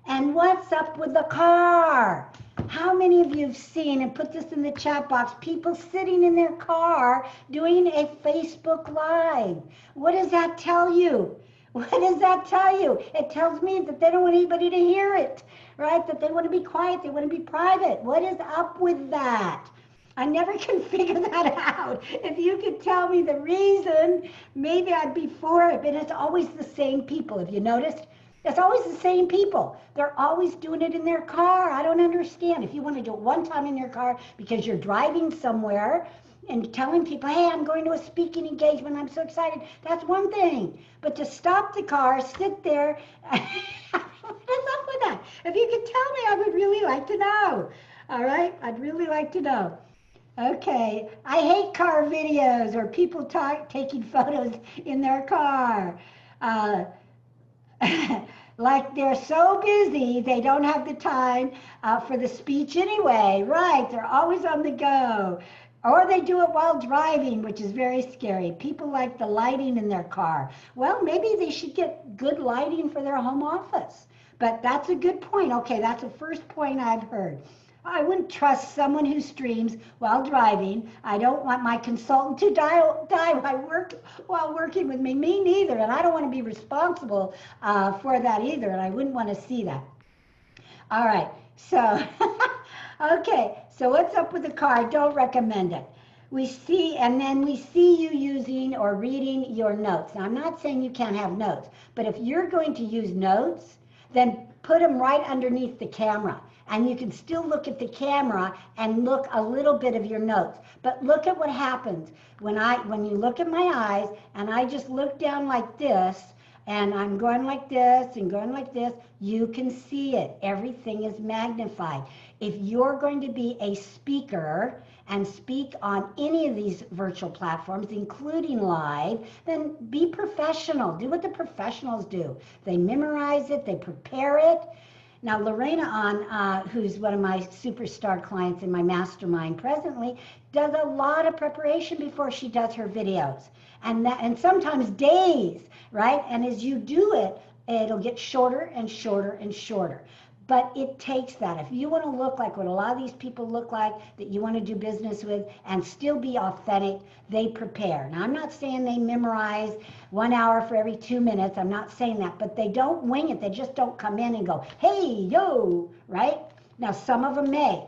And what's up with the car? How many of you have seen, and put this in the chat box, people sitting in their car doing a Facebook Live? What does that tell you? What does that tell you? It tells me that they don't want anybody to hear it, right? That they want to be quiet, they want to be private. What is up with that? I never can figure that out. If you could tell me the reason, maybe I'd be for it, but it's always the same people. Have you noticed? It's always the same people. They're always doing it in their car. I don't understand. If you want to do it one time in your car because you're driving somewhere and telling people, hey, I'm going to a speaking engagement, I'm so excited, that's one thing. But to stop the car, sit there, what is up with that? If you could tell me, I would really like to know. All right? I'd really like to know. Okay. I hate car videos or people taking photos in their car. Like they're so busy, they don't have the time for the speech anyway. Right, they're always on the go. Or they do it while driving, which is very scary. People like the lighting in their car. Well, maybe they should get good lighting for their home office. But that's a good point. Okay, that's the first point I've heard. I wouldn't trust someone who streams while driving. I don't want my consultant to die while working with me. Me neither, and I don't want to be responsible for that either, and I wouldn't want to see that. All right, so, okay, so what's up with the car? I don't recommend it. We see you using or reading your notes. Now, I'm not saying you can't have notes, but if you're going to use notes, then put them right underneath the camera. And you can still look at the camera and look a little bit of your notes. But look at what happens when you look at my eyes and I just look down like this and I'm going like this and going like this, you can see it. Everything is magnified. If you're going to be a speaker and speak on any of these virtual platforms, including live, then be professional. Do what the professionals do. They memorize it, they prepare it. Now, Lorena, who's one of my superstar clients in my mastermind presently, does a lot of preparation before she does her videos. And sometimes days, right? And as you do it, it'll get shorter and shorter and shorter. But it takes that. If you want to look like what a lot of these people look like that you want to do business with and still be authentic, they prepare. Now, I'm not saying they memorize 1 hour for every 2 minutes. I'm not saying that. But they don't wing it. They just don't come in and go, hey, yo, right? Now, some of them may.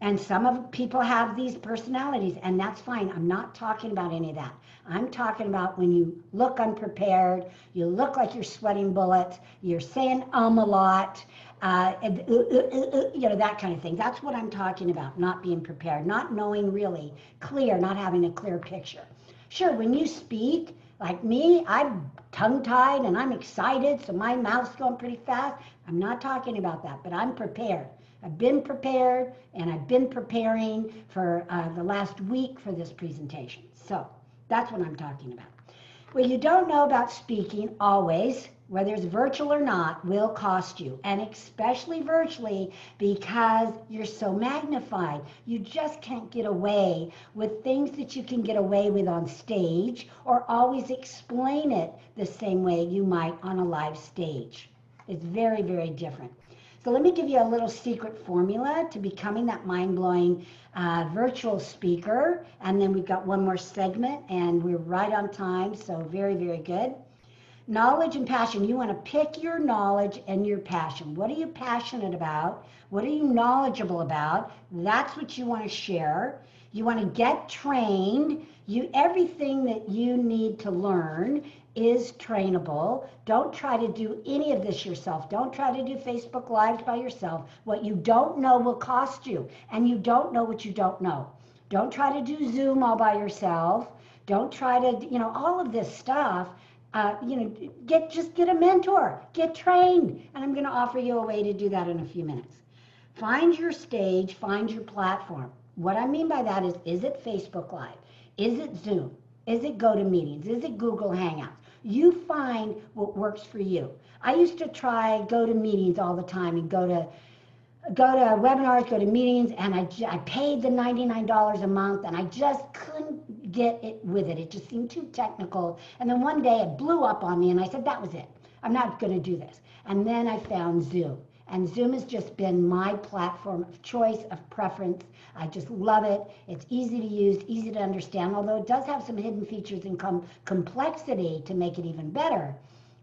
And some of people have these personalities, and that's fine. I'm not talking about any of that. I'm talking about when you look unprepared, you look like you're sweating bullets, you're saying a lot, that kind of thing. That's what I'm talking about, not being prepared, not knowing really clear, not having a clear picture. Sure, when you speak, like me, I'm tongue-tied and I'm excited, so my mouth's going pretty fast. I'm not talking about that, but I'm prepared. I've been prepared, and I've been preparing for the last week for this presentation. So that's what I'm talking about. What you don't know about speaking always, whether it's virtual or not, will cost you, and especially virtually because you're so magnified. You just can't get away with things that you can get away with on stage or always explain it the same way you might on a live stage. It's very, very different. So let me give you a little secret formula to becoming that mind-blowing virtual speaker. And then we've got one more segment, and we're right on time, so very, very good. Knowledge and passion. You want to pick your knowledge and your passion. What are you passionate about? What are you knowledgeable about? That's what you want to share. You want to get trained. Everything that you need to learn is trainable. Don't try to do any of this yourself. Don't try to do Facebook Lives by yourself. What you don't know will cost you, and you don't know what you don't know. Don't try to do Zoom all by yourself. Don't try to, all of this stuff. Just get a mentor, get trained, and I'm going to offer you a way to do that in a few minutes. Find your stage, find your platform. What I mean by that is it Facebook Live? Is it Zoom? Is it GoToMeetings? Is it Google Hangouts? You find what works for you. I used to try GoToMeetings all the time and go to webinars, go to meetings, and I paid the $99 a month, and I just couldn't get it with it. It just seemed too technical. And then one day it blew up on me, and I said, that was it. I'm not going to do this. And then I found Zoom. And Zoom has just been my platform of choice, of preference. I just love it. It's easy to use, easy to understand, although it does have some hidden features and complexity to make it even better.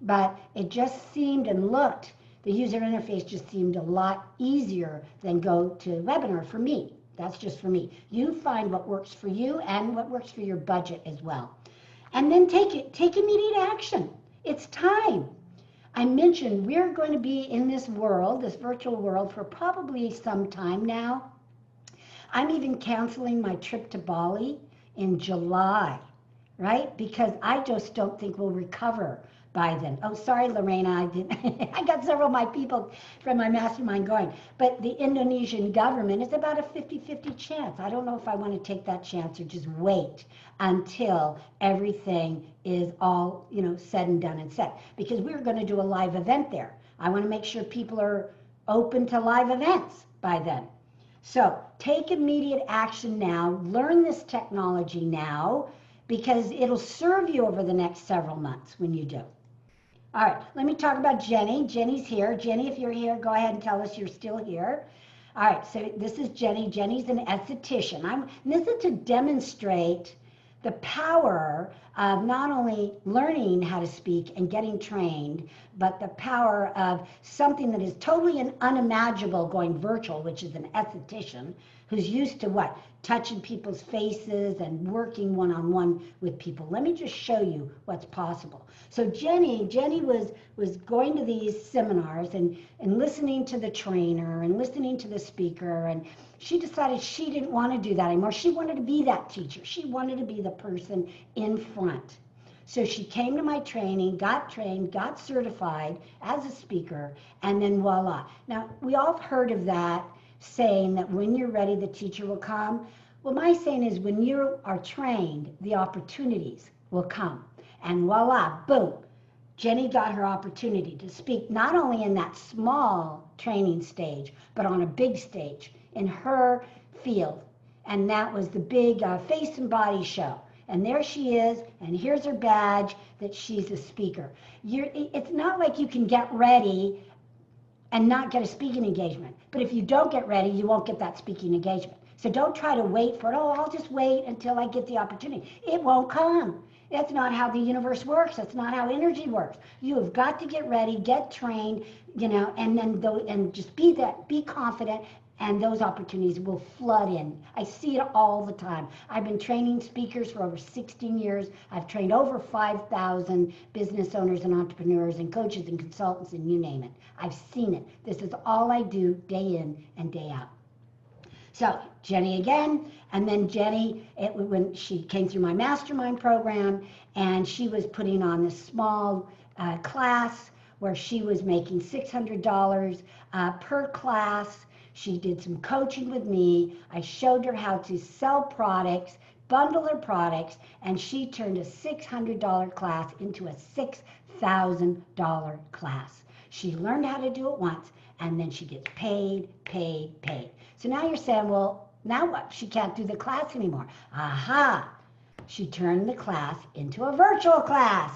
But it just seemed and looked, the user interface just seemed a lot easier than go to webinar for me. That's just for me. You find what works for you and what works for your budget as well. And then take immediate action. It's time. I mentioned we're going to be in this world, this virtual world, for probably some time now. I'm even canceling my trip to Bali in July, right? Because I just don't think we'll recover by then. Oh, sorry, Lorena, I got several of my people from my mastermind going. But the Indonesian government is about a 50-50 chance. I don't know if I want to take that chance or just wait until everything is all, said and done and set. Because we're going to do a live event there. I want to make sure people are open to live events by then. So take immediate action now. Learn this technology now, because it'll serve you over the next several months when you do. All right, let me talk about Jenny. Jenny's here. Jenny, if you're here, go ahead and tell us you're still here. All right, so this is Jenny. Jenny's an esthetician. And this is to demonstrate the power of not only learning how to speak and getting trained, but the power of something that is totally unimaginable going virtual, which is an esthetician who's used to what? Touching people's faces and working one-on-one with people. Let me just show you what's possible. So Jenny was going to these seminars and listening to the trainer and listening to the speaker, and she decided she didn't want to do that anymore. She wanted to be that teacher. She wanted to be the person in front. So she came to my training, got trained, got certified as a speaker, and then voila. Now, we all have heard of that saying that when you're ready, the teacher will come. Well, my saying is when you are trained, the opportunities will come. And voila, boom. Jenny got her opportunity to speak not only in that small training stage, but on a big stage in her field. And that was the big face and body show. And there she is, and here's her badge that she's a speaker. It's not like you can get ready and not get a speaking engagement. But if you don't get ready, you won't get that speaking engagement. So don't try to wait for it. Oh, I'll just wait until I get the opportunity. It won't come. That's not how the universe works. That's not how energy works. You have got to get ready, get trained, and then and just be confident, and those opportunities will flood in. I see it all the time. I've been training speakers for over 16 years. I've trained over 5,000 business owners and entrepreneurs and coaches and consultants, and you name it. I've seen it. This is all I do day in and day out. So Jenny again, and then Jenny, when she came through my mastermind program, and she was putting on this small class where she was making $600 per class. She did some coaching with me. I showed her how to sell products, bundle her products, and she turned a $600 class into a $6,000 class. She learned how to do it once, and then she gets paid. So now you're saying, well, now what? She can't do the class anymore. Aha! She turned the class into a virtual class.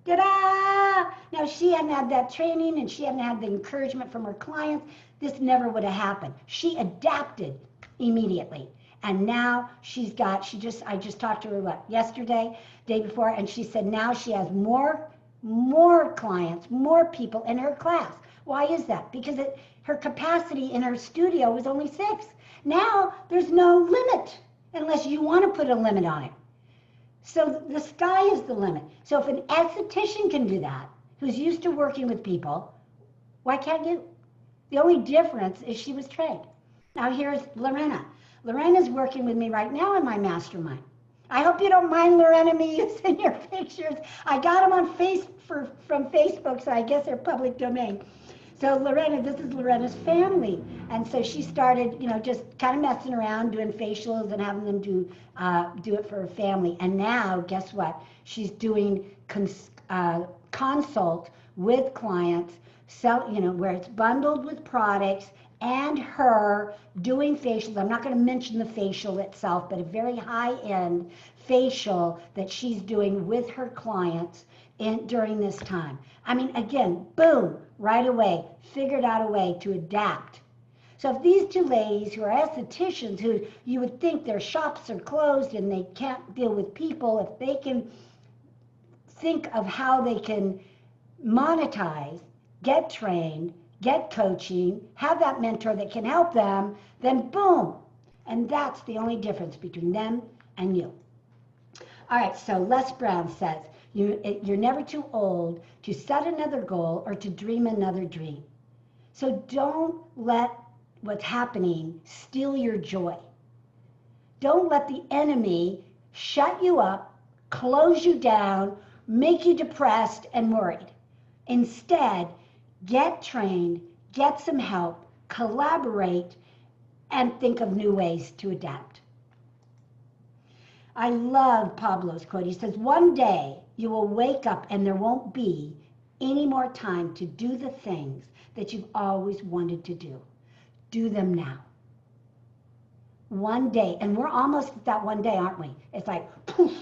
Ta-da! Now, she hadn't had that training, and she hadn't had the encouragement from her clients. This never would have happened. She adapted immediately. And now I just talked to her, yesterday, day before, and she said now she has more clients, more people in her class. Why is that? Because her capacity in her studio was only 6. Now there's no limit unless you want to put a limit on it. So the sky is the limit. So if an esthetician can do that, who's used to working with people, why can't you? The only difference is she was trained. Now here's Lorena. Lorena's working with me right now in my mastermind. I hope you don't mind, Lorena, me using your pictures. I got them on from Facebook, so I guess they're public domain. So Lorena, this is Lorena's family. And so she started, just kind of messing around, doing facials and having them do it for her family. And now, guess what? She's doing consult with clients, where it's bundled with products, and her doing facials. I'm not going to mention the facial itself, but a very high-end facial that she's doing with her clients during this time. I mean, again, boom, right away, figured out a way to adapt. So if these two ladies who are estheticians, who you would think their shops are closed and they can't deal with people, if they can think of how they can monetize, get trained, get coaching, have that mentor that can help them, then boom. And that's the only difference between them and you. All right, so Les Brown says, you're never too old to set another goal or to dream another dream. So don't let what's happening steal your joy. Don't let the enemy shut you up, close you down, make you depressed and worried. Instead, get trained, get some help, collaborate, and think of new ways to adapt. I love Pablo's quote. He says, one day you will wake up and there won't be any more time to do the things that you've always wanted to do. Do them now. One day, and we're almost at that one day, aren't we? It's like, poof.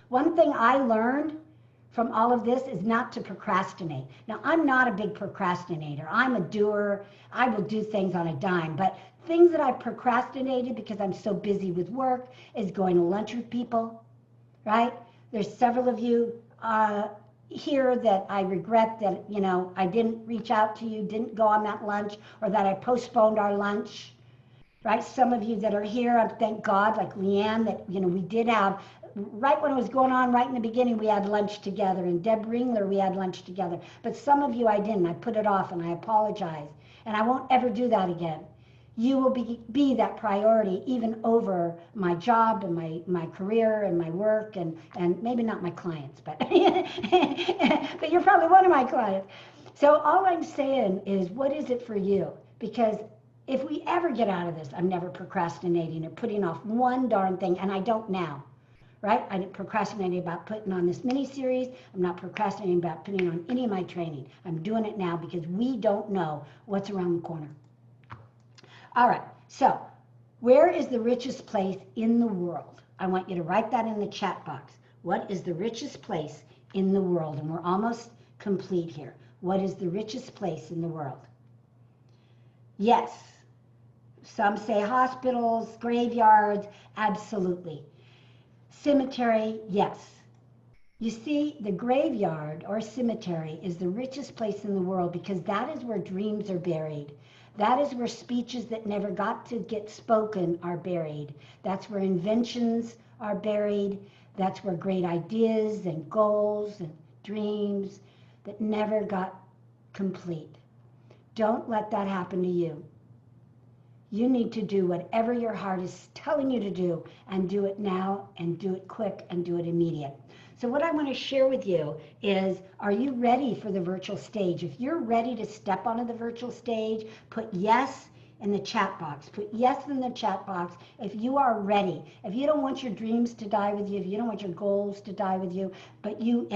One thing I learned from all of this is not to procrastinate. Now, I'm not a big procrastinator. I'm a doer. I will do things on a dime. But things that I've procrastinated because I'm so busy with work is going to lunch with people, right? There's several of you here that I regret that, I didn't reach out to you, didn't go on that lunch, or that I postponed our lunch, right? Some of you that are here, I thank God, like Leanne, that, we did have, right when it was going on, right in the beginning, we had lunch together, and Deb Ringler, we had lunch together. But some of you I didn't. I put it off, and I apologize. And I won't ever do that again. You will be that priority even over my job and my career and my work and maybe not my clients, but but you're probably one of my clients. So all I'm saying is, what is it for you? Because if we ever get out of this, I'm never procrastinating or putting off one darn thing, and I don't now, right? I didn't procrastinate about putting on this mini-series. I'm not procrastinating about putting on any of my training. I'm doing it now because we don't know what's around the corner. All right, so where is the richest place in the world? I want you to write that in the chat box. What is the richest place in the world? And we're almost complete here. What is the richest place in the world? Yes. Some say hospitals, graveyards, absolutely. Cemetery, yes. You see, the graveyard or cemetery is the richest place in the world because that is where dreams are buried. That is where speeches that never got to get spoken are buried. That's where inventions are buried. That's where great ideas and goals and dreams that never got complete. Don't let that happen to you. You need to do whatever your heart is telling you to do, and do it now, and do it quick, and do it immediate. So what I want to share with you is, are you ready for the virtual stage? If you're ready to step onto the virtual stage, put yes in the chat box. Put yes in the chat box if you are ready. If you don't want your dreams to die with you, if you don't want your goals to die with you, but you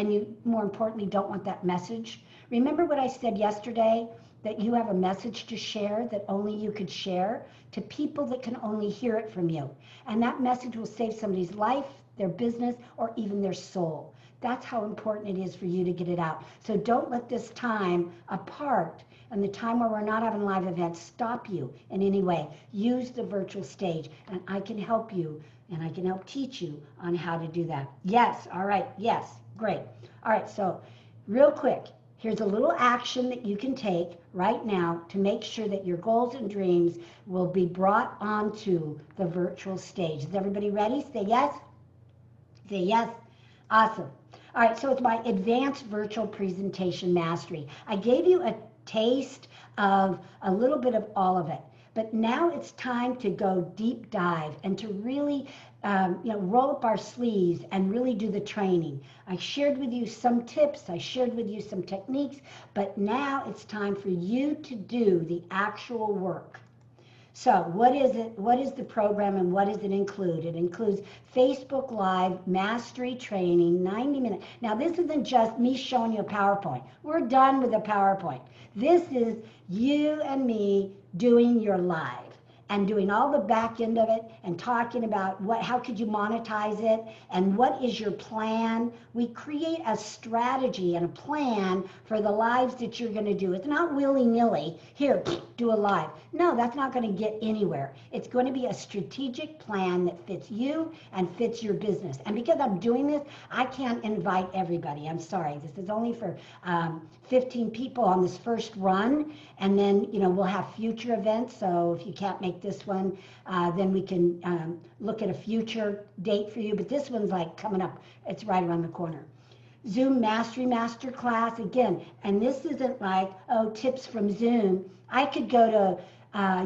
more importantly don't want that message. Remember what I said yesterday? That you have a message to share that only you could share to people that can only hear it from you. And that message will save somebody's life, their business, or even their soul. That's how important it is for you to get it out. So don't let this time apart and the time where we're not having live events stop you in any way. Use the virtual stage, and I can help you, and I can help teach you on how to do that. Yes, all right, yes, great. All right, so real quick, here's a little action that you can take right now to make sure that your goals and dreams will be brought onto the virtual stage. Is everybody ready? Say yes. Say yes. Awesome. All right, so it's my advanced virtual presentation mastery. I gave you a taste of a little bit of all of it, but now it's time to go deep dive and to really roll up our sleeves and really do the training. I shared with you some tips, I shared with you some techniques, but now it's time for you to do the actual work. So what is it? What is the program and what does it include? It includes Facebook Live Mastery Training, 90 minutes. Now this isn't just me showing you a PowerPoint. We're done with the PowerPoint. This is you and me doing your live and doing all the back end of it and talking about how could you monetize it and what is your plan. We create a strategy and a plan for the lives that you're going to do. It's not willy-nilly, here, do a live. No, that's not going to get anywhere. It's going to be a strategic plan that fits you and fits your business. And because I'm doing this, I can't invite everybody. I'm sorry. This is only for 15 people on this first run, and then we'll have future events. So if you can't make this one, then we can look at a future date for you. But this one's like coming up. It's right around the corner. Zoom Mastery Masterclass again, and this isn't like, oh, tips from Zoom. I could go to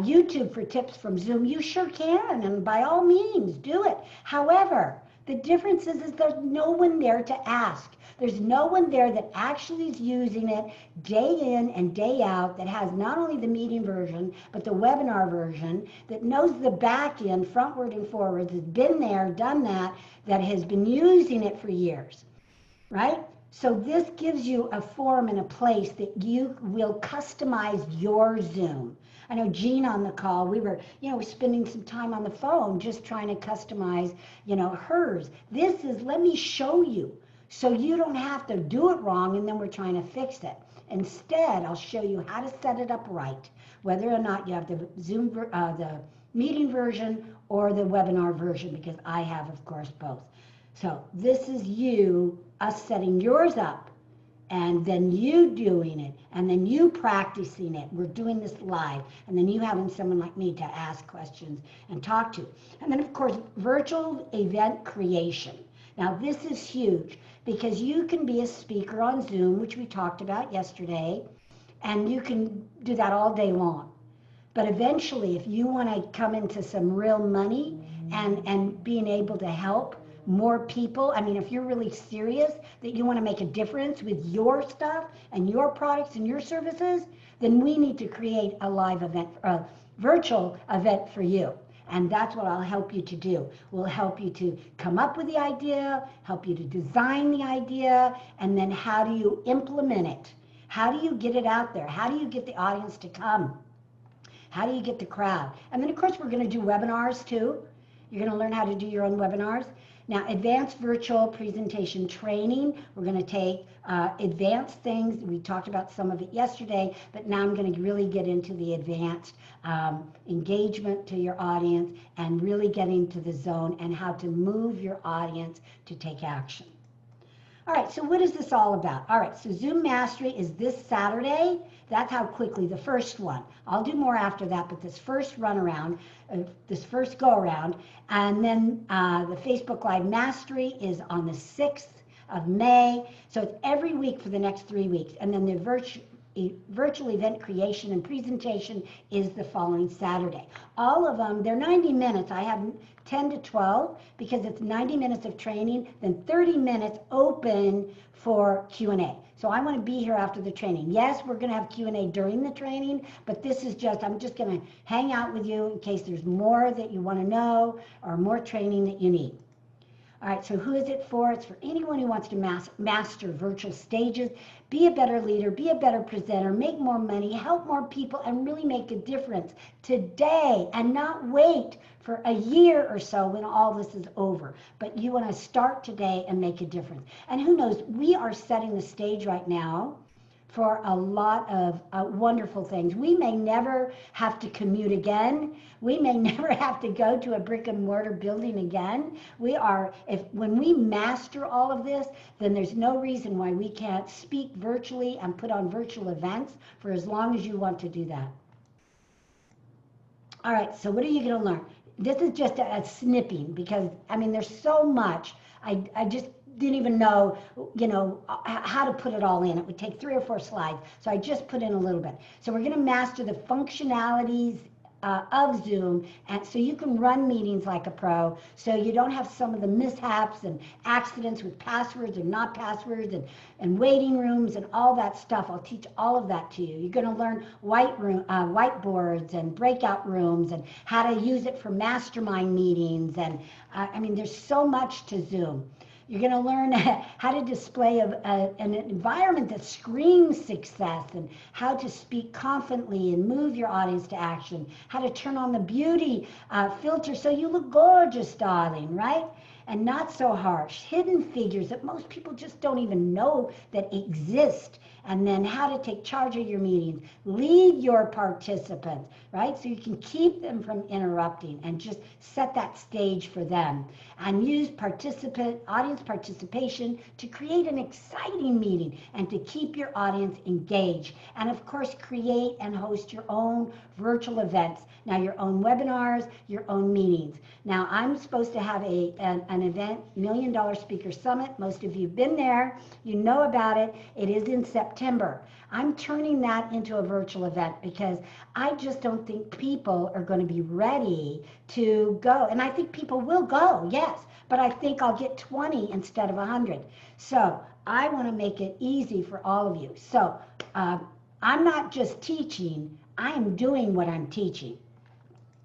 YouTube for tips from Zoom. You sure can, and by all means, do it. However, the difference is there's no one there to ask. There's no one there that actually is using it day in and day out, that has not only the meeting version, but the webinar version, that knows the back end, frontward and forwards, has been there, done that, that has been using it for years, right? So this gives you a form and a place that you will customize your Zoom. I know Jean on the call, we were spending some time on the phone just trying to customize, hers. This is, let me show you, so you don't have to do it wrong and then we're trying to fix it. Instead, I'll show you how to set it up right, whether or not you have the Zoom, the meeting version or the webinar version, because I have, of course, both. So this is us setting yours up, and then you doing it, and then you practicing it. We're doing this live, and then you having someone like me to ask questions and talk to. And then, of course, virtual event creation. Now, this is huge because you can be a speaker on Zoom, which we talked about yesterday, and you can do that all day long. But eventually, if you want to come into some real money and being able to help more people, I mean, if you're really serious that you want to make a difference with your stuff and your products and your services, then we need to create a live event, a virtual event for you. And that's what I'll help you to do. We'll help you to come up with the idea, help you to design the idea, and then how do you implement it? How do you get it out there? How do you get the audience to come? How do you get the crowd? And then, of course, we're going to do webinars too. You're going to learn how to do your own webinars. Now, advanced virtual presentation training, we're going to take advanced things. We talked about some of it yesterday, but now I'm going to really get into the advanced engagement to your audience and really getting to the zone and how to move your audience to take action. All right, so what is this all about? All right, so Zoom Mastery is this Saturday. That's how quickly, the first one. I'll do more after that, but this first run around, this first go around, and then the Facebook Live Mastery is on the 6th of May. So it's every week for the next 3 weeks. And then the virtual event creation and presentation is the following Saturday. All of them, they're 90 minutes. I have 10 to 12 because it's 90 minutes of training, then 30 minutes open for Q&A. So I want to be here after the training. Yes, we're going to have Q&A during the training, but this is just, I'm just going to hang out with you in case there's more that you want to know or more training that you need. All right, so who is it for? It's for anyone who wants to master virtual stages, be a better leader, be a better presenter, make more money, help more people, and really make a difference today and not wait for a year or so when all this is over. But you want to start today and make a difference. And who knows, we are setting the stage right now for a lot of wonderful things. We may never have to commute again. We may never have to go to a brick and mortar building again. When we master all of this, then there's no reason why we can't speak virtually and put on virtual events for as long as you want to do that. All right, so what are you going to learn? This is just a snipping because, I mean, there's so much. I just didn't even know, how to put it all in. It would take 3 or 4 slides. So I just put in a little bit. So we're going to master the functionalities of Zoom, and so you can run meetings like a pro, so you don't have some of the mishaps and accidents with passwords and not passwords and waiting rooms and all that stuff. I'll teach all of that to you. You're going to learn whiteboards and breakout rooms and how to use it for mastermind meetings. And I mean, there's so much to Zoom. You're going to learn how to display an environment that screams success, and how to speak confidently and move your audience to action, how to turn on the beauty filter so you look gorgeous, darling, right? And not so harsh. Hidden figures that most people just don't even know that exist. And then how to take charge of your meetings, lead your participants, right? So you can keep them from interrupting and just set that stage for them. And use audience participation to create an exciting meeting and to keep your audience engaged. And of course, create and host your own virtual events. Now, your own webinars, your own meetings. Now, I'm supposed to have an event, $1 Million Speaker Summit. Most of you have been there. You know about it. It is in September. I'm turning that into a virtual event because I just don't think people are going to be ready to go. And I think people will go, yes, but I think I'll get 20 instead of 100. So I want to make it easy for all of you. So I'm not just teaching, I am doing what I'm teaching.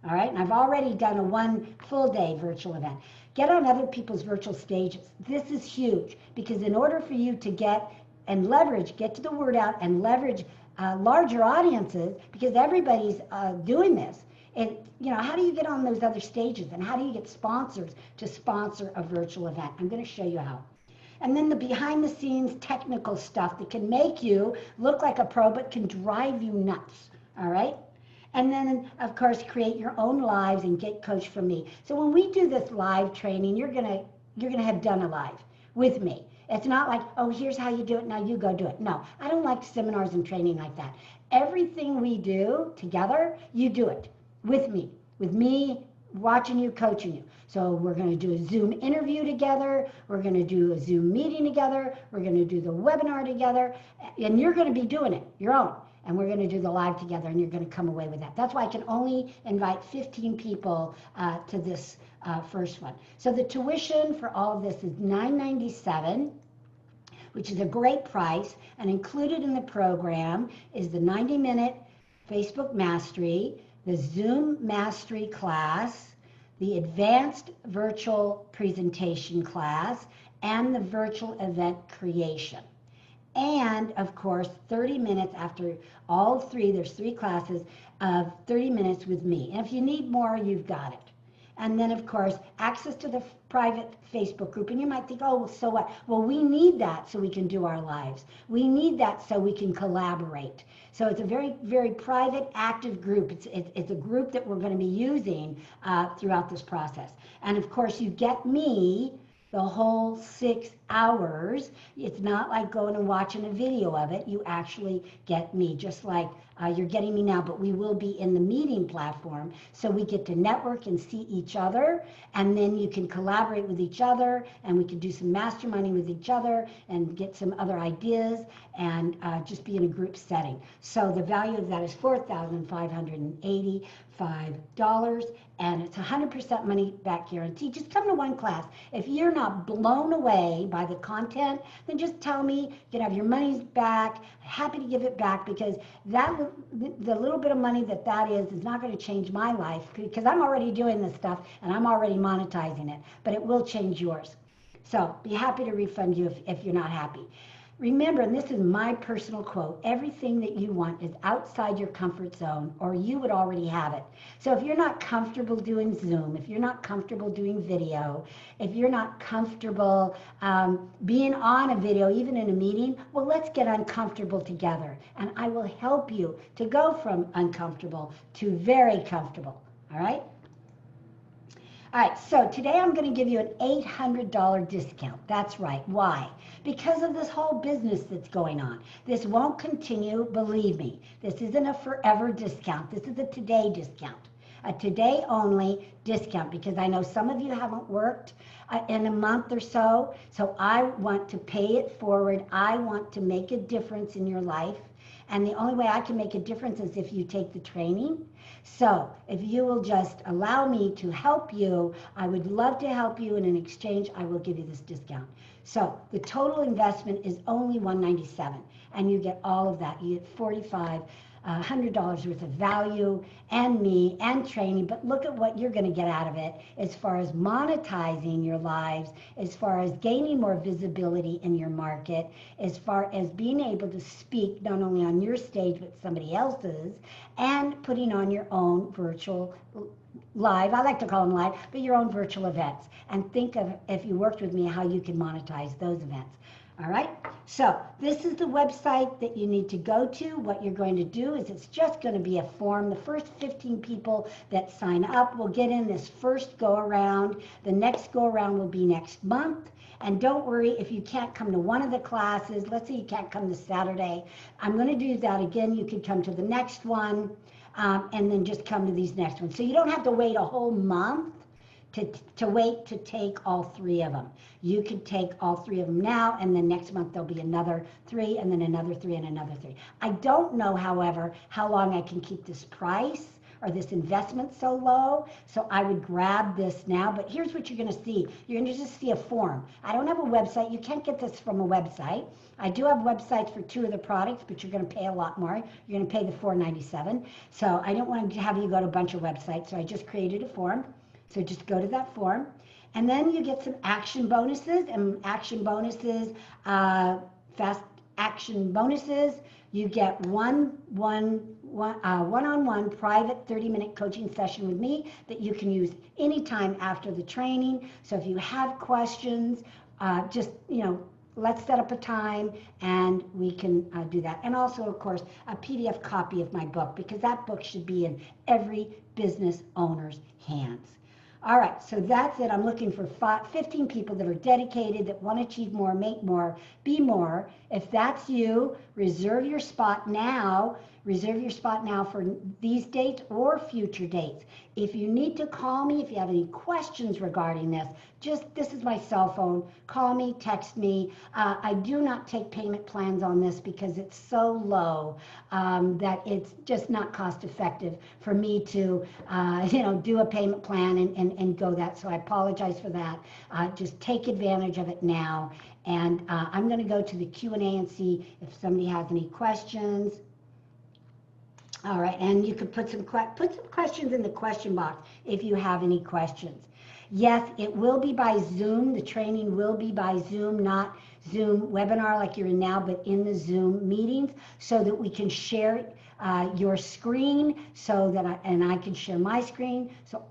All right, and I've already done a 1 full day virtual event. Get on other people's virtual stages. This is huge because in order for you to get to the word out and leverage larger audiences, because everybody's doing this. And, how do you get on those other stages, and how do you get sponsors to sponsor a virtual event? I'm going to show you how. And then the behind the scenes technical stuff that can make you look like a pro but can drive you nuts. All right. And then, of course, create your own lives and get coached from me. So when we do this live training, you're gonna have done a live with me. It's not like, oh, here's how you do it, now you go do it. No, I don't like seminars and training like that. Everything we do together, you do it with me watching you, coaching you. So we're going to do a Zoom interview together. We're going to do a Zoom meeting together. We're going to do the webinar together. And you're going to be doing it, your own. And we're going to do the live together, and you're going to come away with that. That's why I can only invite 15 people to this first one. So the tuition for all of this is $997, which is a great price. And included in the program is the 90-minute Facebook Mastery, the Zoom Mastery class, the Advanced Virtual Presentation class, and the Virtual Event Creation. And, of course, 30 minutes after all three, there's 3 classes of 30 minutes with me. And if you need more, you've got it. And then, of course, access to the private Facebook group. And you might think, oh, well, so what? Well, we need that so we can do our lives. We need that so we can collaborate. So it's a very, very private, active group. It's a group that we're going to be using throughout this process. And, of course, you get me the whole 6 hours. It's not like going and watching a video of it. You actually get me, just like you're getting me now, but we will be in the meeting platform. So we get to network and see each other, and then you can collaborate with each other, and we can do some masterminding with each other and get some other ideas and just be in a group setting. So the value of that is $4,585, and it's 100% money back guarantee. Just come to one class. If you're not blown away by the content, then just tell me. You can have your money back. Happy to give it back, because the little bit of money that is not going to change my life, because I'm already doing this stuff and I'm already monetizing it, but it will change yours. So be happy to refund you if you're not happy. Remember, and this is my personal quote, everything that you want is outside your comfort zone, or you would already have it. So if you're not comfortable doing Zoom, if you're not comfortable doing video, if you're not comfortable being on a video, even in a meeting, well, let's get uncomfortable together. And I will help you to go from uncomfortable to very comfortable, all right? All right, so today I'm going to give you an $800 discount. That's right. Why? Because of this whole business that's going on. This won't continue, believe me. This isn't a forever discount. This is a today discount. A today only discount, because I know some of you haven't worked in a month or so. So I want to pay it forward. I want to make a difference in your life. And the only way I can make a difference is if you take the training. So if you will just allow me to help you, I would love to help you, and in exchange, I will give you this discount. So the total investment is only $197, and you get all of that. You get $100 worth of value and me and training, but look at what you're going to get out of it as far as monetizing your lives, as far as gaining more visibility in your market, as far as being able to speak not only on your stage but somebody else's, and putting on your own virtual live, I like to call them live, but your own virtual events. And think of, if you worked with me, how you can monetize those events. All right, so this is the website that you need to go to. What you're going to do is it's just going to be a form. The first 15 people that sign up will get in this first go around. The next go around will be next month. And don't worry if you can't come to one of the classes. Let's say you can't come this Saturday. I'm going to do that again. You could come to the next one and then just come to these next ones. So you don't have to wait a whole month to wait to take all 3 of them. You can take all 3 of them now, and then next month there'll be another 3, and then another 3, and another 3. I don't know, however, how long I can keep this price or this investment so low, so I would grab this now. But here's what you're going to see. You're going to just see a form. I don't have a website. You can't get this from a website. I do have websites for 2 of the products, but you're going to pay a lot more. You're going to pay the $497. So I don't want to have you go to a bunch of websites, so I just created a form. So just go to that form, and then you get some action bonuses, fast action bonuses. You get one-on-one private 30-minute coaching session with me that you can use anytime after the training. So if you have questions, just, let's set up a time and we can do that. And also, of course, a PDF copy of my book, because that book should be in every business owner's hands. All right, so that's it. I'm looking for 15 people that are dedicated, that want to achieve more, make more, be more. If that's you, reserve your spot now. Reserve your spot now for these dates or future dates. If you need to call me, if you have any questions regarding this, this is my cell phone. Call me, text me. I do not take payment plans on this because it's so low that it's just not cost effective for me to, do a payment plan and go that. So I apologize for that. Just take advantage of it now. And I'm going to go to the Q&A and see if somebody has any questions. All right, and you could put some questions in the question box if you have any questions. Yes, it will be by Zoom. The training will be by Zoom, not Zoom webinar like you're in now, but in the Zoom meetings, so that we can share your screen, so that I can share my screen, so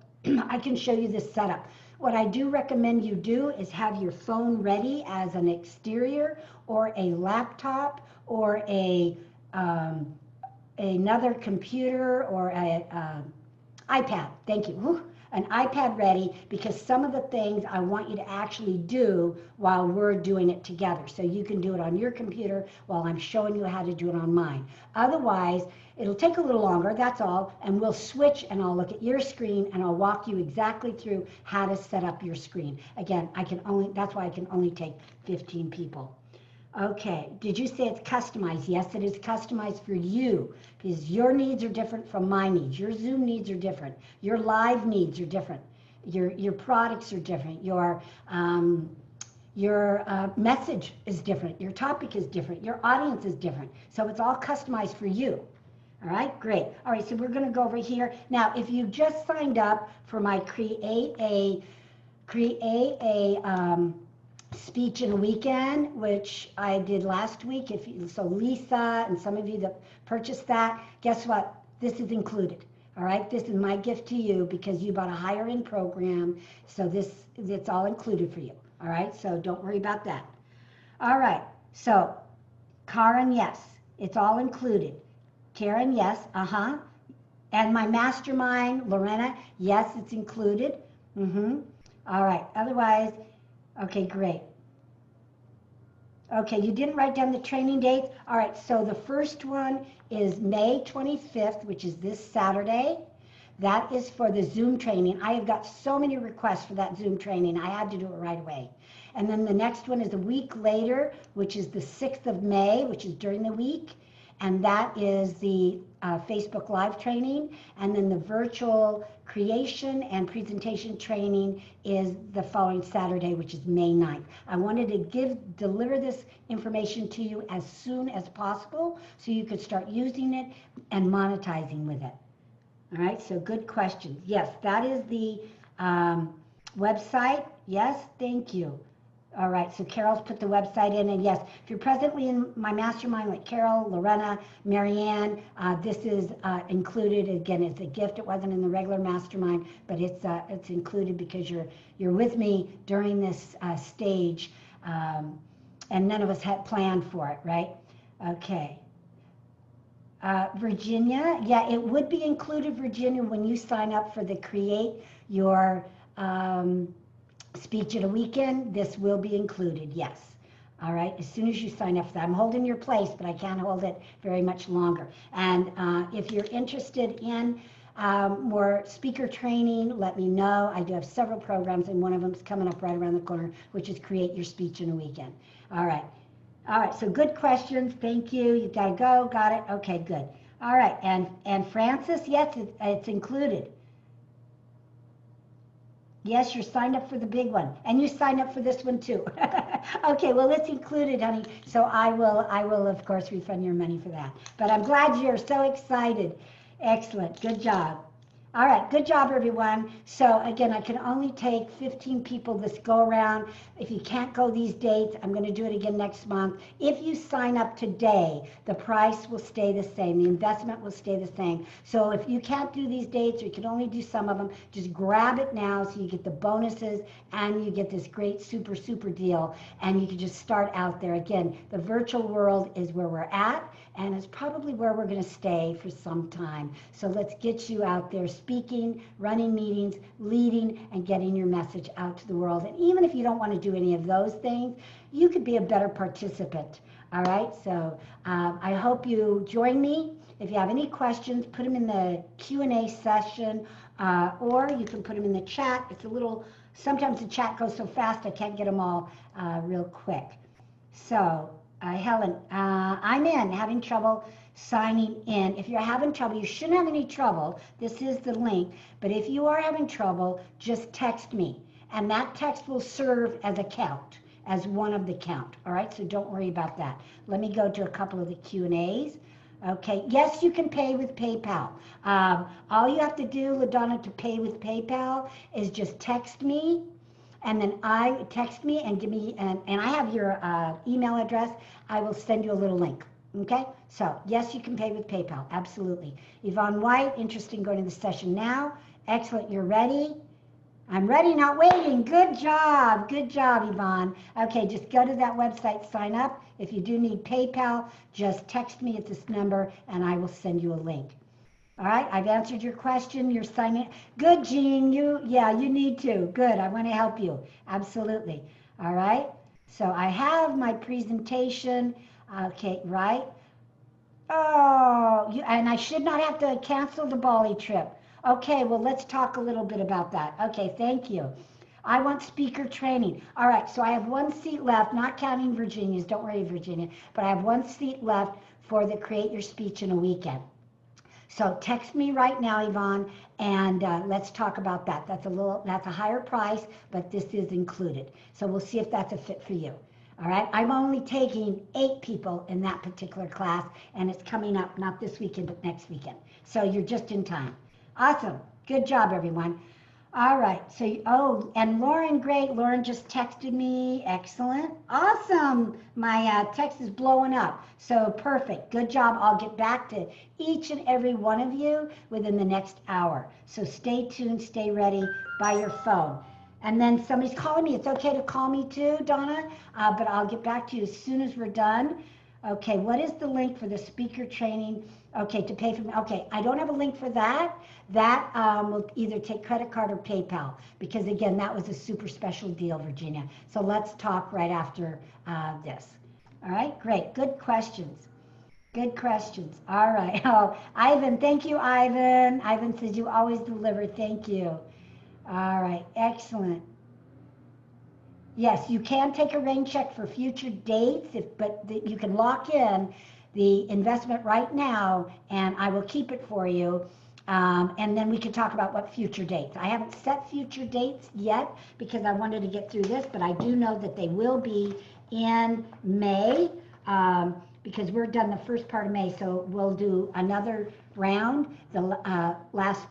I can show you this setup. What I do recommend you do is have your phone ready as an exterior, or a laptop, or another computer, or an iPad. Thank you. Whew. An iPad ready, because some of the things I want you to actually do while we're doing it together. So you can do it on your computer while I'm showing you how to do it on mine. Otherwise, it'll take a little longer, that's all, and we'll switch and I'll look at your screen and I'll walk you exactly through how to set up your screen. Again, that's why I can only take 15 people. Okay, did you say it's customized? Yes, it is customized for you, because your needs are different from my needs. Your Zoom needs are different. Your live needs are different. Your products are different. Your message is different. Your topic is different. Your audience is different. So it's all customized for you. All right, great. All right, so we're going to go over here. Now, if you just signed up for my create a speech in a weekend, which I did last week. So Lisa and some of you that purchased that, guess what? This is included. All right, this is my gift to you because you bought a higher end program. So it's all included for you. All right, so don't worry about that. All right, so Karen, yes, it's all included. Karen, yes, And my mastermind, Lorena, yes, it's included. All right, otherwise, okay, great. Okay, you didn't write down the training dates. All right, so the first one is May 25th, which is this Saturday. That is for the Zoom training. I have got so many requests for that Zoom training. I had to do it right away. And then the next one is a week later, which is the 6th of May, which is during the week. and that is the Facebook Live training. And then the virtual creation and presentation training is the following Saturday, which is May 9th. I wanted to deliver this information to you as soon as possible so you could start using it and monetizing with it. All right, so good questions. Yes, that is the website. Yes, thank you. All right, so Carol's put the website in, and yes, if you're presently in my mastermind like Carol, Lorena, Marianne, this is included. Again, it's a gift. It wasn't in the regular mastermind, but it's included because you're with me during this stage, and none of us had planned for it, right? Okay. Virginia, yeah, it would be included, Virginia, when you sign up for the Create Your Speech in a Weekend. This will be included, yes. All right, as soon as you sign up for that. I'm holding your place, but I can't hold it very much longer. And if you're interested in more speaker training, let me know. I do have several programs, and one of them is coming up right around the corner, which is Create Your Speech in a Weekend. All right. All right, so good questions. Thank you. You got to go. Got it. Okay, good. All right, and Francis, yes, it's included. Yes, you're signed up for the big one, and you signed up for this one too. Okay, well, it's included, honey. So I will of course refund your money for that. But I'm glad you're so excited. Excellent. Good job. All right, good job, everyone. So again, I can only take 15 people this go around. If you can't go these dates, I'm going to do it again next month. If you sign up today, the price will stay the same. The investment will stay the same. So if you can't do these dates, or you can only do some of them, just grab it now so you get the bonuses and you get this great super, super deal. And you can just start out there. Again, the virtual world is where we're at, and it's probably where we're going to stay for some time. So let's get you out there speaking, running meetings, leading, and getting your message out to the world. And even if you don't want to do any of those things, you could be a better participant. All right, so I hope you join me. If you have any questions, put them in the Q&A session, or you can put them in the chat. It's a little, sometimes the chat goes so fast I can't get them all real quick. So Helen, I'm having trouble signing in. If you're having trouble, you shouldn't have any trouble. This is the link. But if you are having trouble, just text me. And that text will serve as a count, as one of the count. All right, so don't worry about that. Let me go to a couple of the Q&As. Okay, yes, you can pay with PayPal. All you have to do, LaDonna, to pay with PayPal is just text me. And then text me and give me, and I have your email address. I will send you a little link. Okay? So, yes, you can pay with PayPal. Absolutely. Yvonne White, interested in going to the session now. Excellent. You're ready? I'm ready, not waiting. Good job. Good job, Yvonne. Okay, just go to that website, sign up. If you do need PayPal, just text me at this number, and I will send you a link. All right, I've answered your question. You're signing. Good, Jean. You need to. Good. I want to help you. Absolutely. All right. So I have my presentation. Okay, right. Oh, and I should not have to cancel the Bali trip. Okay, well, let's talk a little bit about that. Okay, thank you. I want speaker training. All right, so I have one seat left, not counting Virginia's. Don't worry, Virginia. But I have one seat left for the Create Your Speech in a Weekend. So text me right now, Yvonne, and let's talk about that. That's a higher price, but this is included. So we'll see if that's a fit for you. All right, I'm only taking 8 people in that particular class, and it's coming up not this weekend, but next weekend. So you're just in time. Awesome. Good job, everyone. All right. So, and Lauren, great. Lauren just texted me. Excellent. Awesome. My text is blowing up. So perfect. Good job. I'll get back to each and every one of you within the next hour. So stay tuned, stay ready by your phone. And then somebody's calling me. It's okay to call me too, Donna, but I'll get back to you as soon as we're done. Okay, what is the link for the speaker training? Okay, to pay for me. Okay, I don't have a link for that. That will either take credit card or PayPal, because again, that was a super special deal, Virginia. So let's talk right after this. All right, great. Good questions. Good questions. All right. Oh, Ivan, thank you, Ivan. Ivan says you always deliver. Thank you. All right, excellent. Yes, you can take a rain check for future dates, but you can lock in the investment right now, and I will keep it for you. And then we can talk about what future dates. I haven't set future dates yet because I wanted to get through this, but I do know that they will be in May, because we're done the first part of May, so we'll do another round the last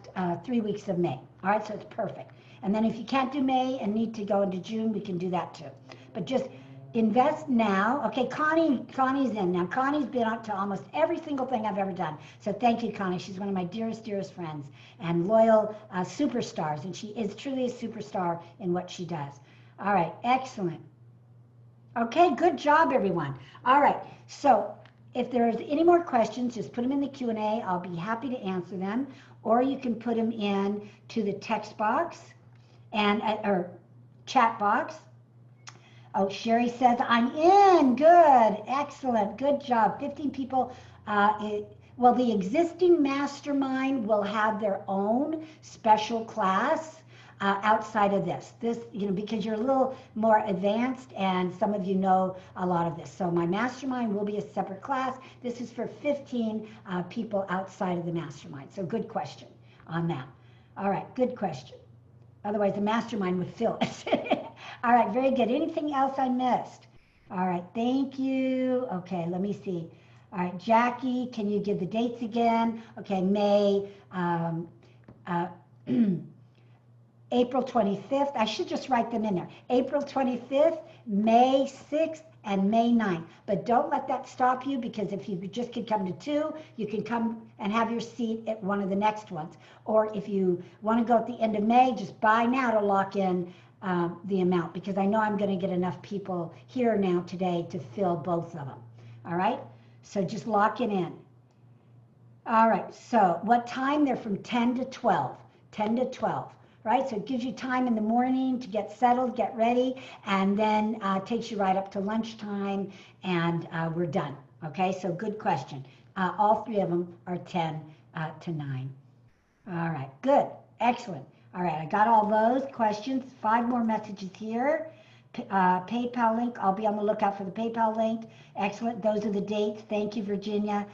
3 weeks of May. All right, so it's perfect. And then if you can't do May and need to go into June, we can do that too. But just invest now. Okay, Connie's in now. Connie's been up to almost every single thing I've ever done. So thank you, Connie. She's one of my dearest, dearest friends and loyal superstars. And she is truly a superstar in what she does. All right, excellent. Okay, good job, everyone. All right, so if there's any more questions, just put them in the Q&A. I'll be happy to answer them. Or you can put them in to the text box and or chat box. Oh, Sherry says, I'm in. Good. Excellent. Good job. 15 people. Well, the existing mastermind will have their own special class outside of this. This, because you're a little more advanced and some of you know a lot of this. So my mastermind will be a separate class. This is for 15 people outside of the mastermind. So good question on that. All right. Good question. Otherwise, the mastermind would fill it. All right, very good. Anything else I missed? All right, thank you. Okay, let me see. All right, Jackie, can you give the dates again? Okay, May, April 25th. I should just write them in there. April 25th, May 6th, and May 9th. But don't let that stop you, because if you just could come to 2, you can come and have your seat at one of the next ones. Or if you want to go at the end of May, just buy now to lock in the amount, because I know I'm going to get enough people here now today to fill both of them. All right, so just lock it in. All right, so what time? They're from 10 to 12. 10 to 12, right? So it gives you time in the morning to get settled, get ready, and then takes you right up to lunchtime, and we're done. Okay, so good question. All 3 of them are 10 to 9. All right, good, excellent. All right, I got all those questions. 5 more messages here. PayPal link. I'll be on the lookout for the PayPal link. Excellent. Those are the dates. Thank you, Virginia.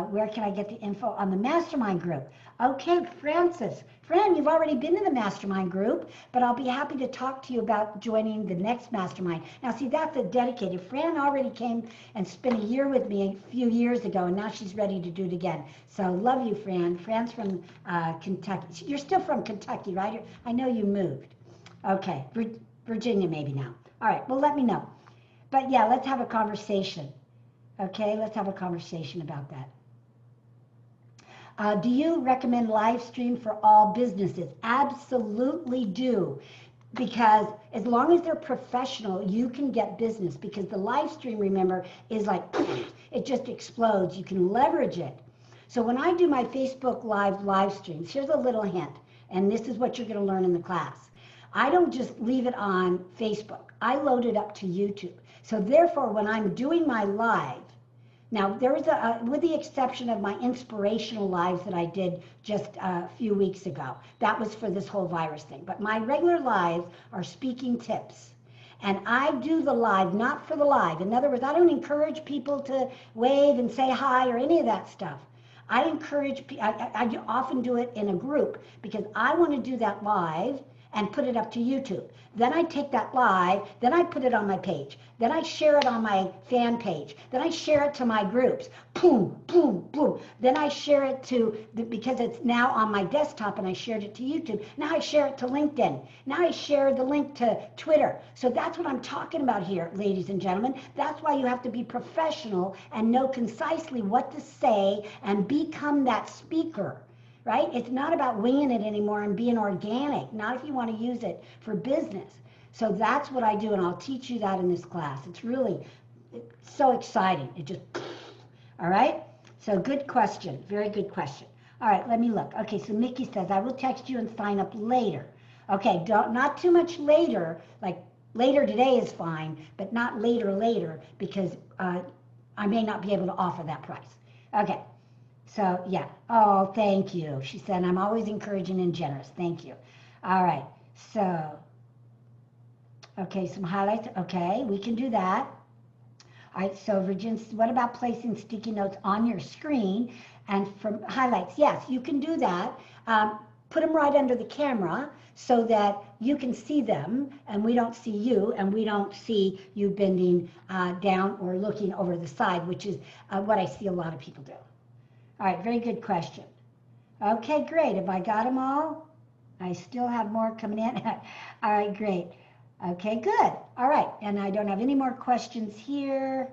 Where can I get the info on the mastermind group? Okay, Francis. Fran, you've already been in the mastermind group, but I'll be happy to talk to you about joining the next mastermind. Now, see, that's a dedicated. Fran already came and spent a year with me a few years ago, and now she's ready to do it again. So love you, Fran. Fran's from Kentucky. You're still from Kentucky, right? I know you moved. Okay, Virginia maybe now. All right, well, let me know. But yeah, let's have a conversation. Okay, let's have a conversation about that. Do you recommend live stream for all businesses? Absolutely do. Because as long as they're professional, you can get business. Because the live stream, remember, is like, it just explodes. You can leverage it. So when I do my Facebook live streams, here's a little hint. And this is what you're going to learn in the class. I don't just leave it on Facebook. I load it up to YouTube. So therefore, when I'm doing my live, now, there is with the exception of my inspirational lives that I did just a few weeks ago. That was for this whole virus thing. But my regular lives are speaking tips. And I do the live, not for the live. In other words, I don't encourage people to wave and say hi or any of that stuff. I encourage, I often do it in a group because I want to do that live and put it up to YouTube. Then I take that live, then I put it on my page. Then I share it on my fan page. Then I share it to my groups. Boom, boom, boom. Then I share it to, because it's now on my desktop and I shared it to YouTube. Now I share it to LinkedIn. Now I share the link to Twitter. So that's what I'm talking about here, ladies and gentlemen. That's why you have to be professional and know concisely what to say and become that speaker. Right? It's not about winging it anymore and being organic, not if you want to use it for business. So that's what I do, and I'll teach you that in this class. It's so exciting. It just, all right? So good question, very good question. All right, let me look. Okay, so Mickey says, I will text you and sign up later. Okay, not too much later, like later today is fine, but not later, because I may not be able to offer that price. Okay. So, yeah. Oh, thank you. She said, I'm always encouraging and generous. Thank you. All right. So, okay, some highlights. Okay, we can do that. All right, so Virginia, what about placing sticky notes on your screen and from highlights? Yes, you can do that. Put them right under the camera so that you can see them and we don't see you and we don't see you bending down or looking over the side, which is what I see a lot of people do. All right, very good question. Okay, great. Have I got them all? I still have more coming in. All right, great. Okay, good. All right, and I don't have any more questions here.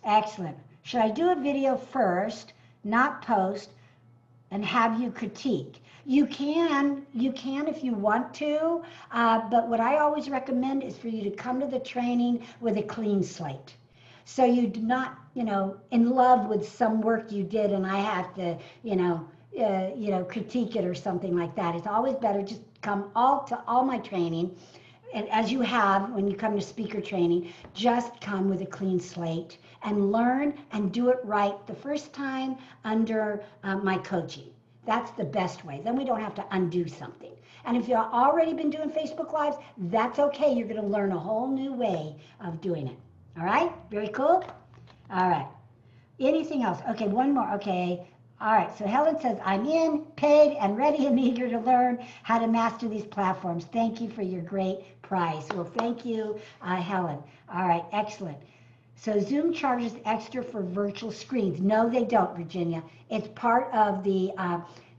Excellent. Should I do a video first, not post, and have you critique? You can if you want to, but what I always recommend is for you to come to the training with a clean slate. So you do not, in love with some work you did and I have to, critique it or something like that. It's always better just come to all my training, and as you have when you come to speaker training, just come with a clean slate and learn and do it right the first time under my coaching. That's the best way. Then we don't have to undo something. And if you've already been doing Facebook Lives, that's okay. You're going to learn a whole new way of doing it. All right? Very cool? All right. Anything else? Okay, one more. Okay. All right. So Helen says, I'm in, paid, and ready and eager to learn how to master these platforms. Thank you for your great price. Well, thank you, Helen. All right. Excellent. So Zoom charges extra for virtual screens. No, they don't, Virginia. It's part of the,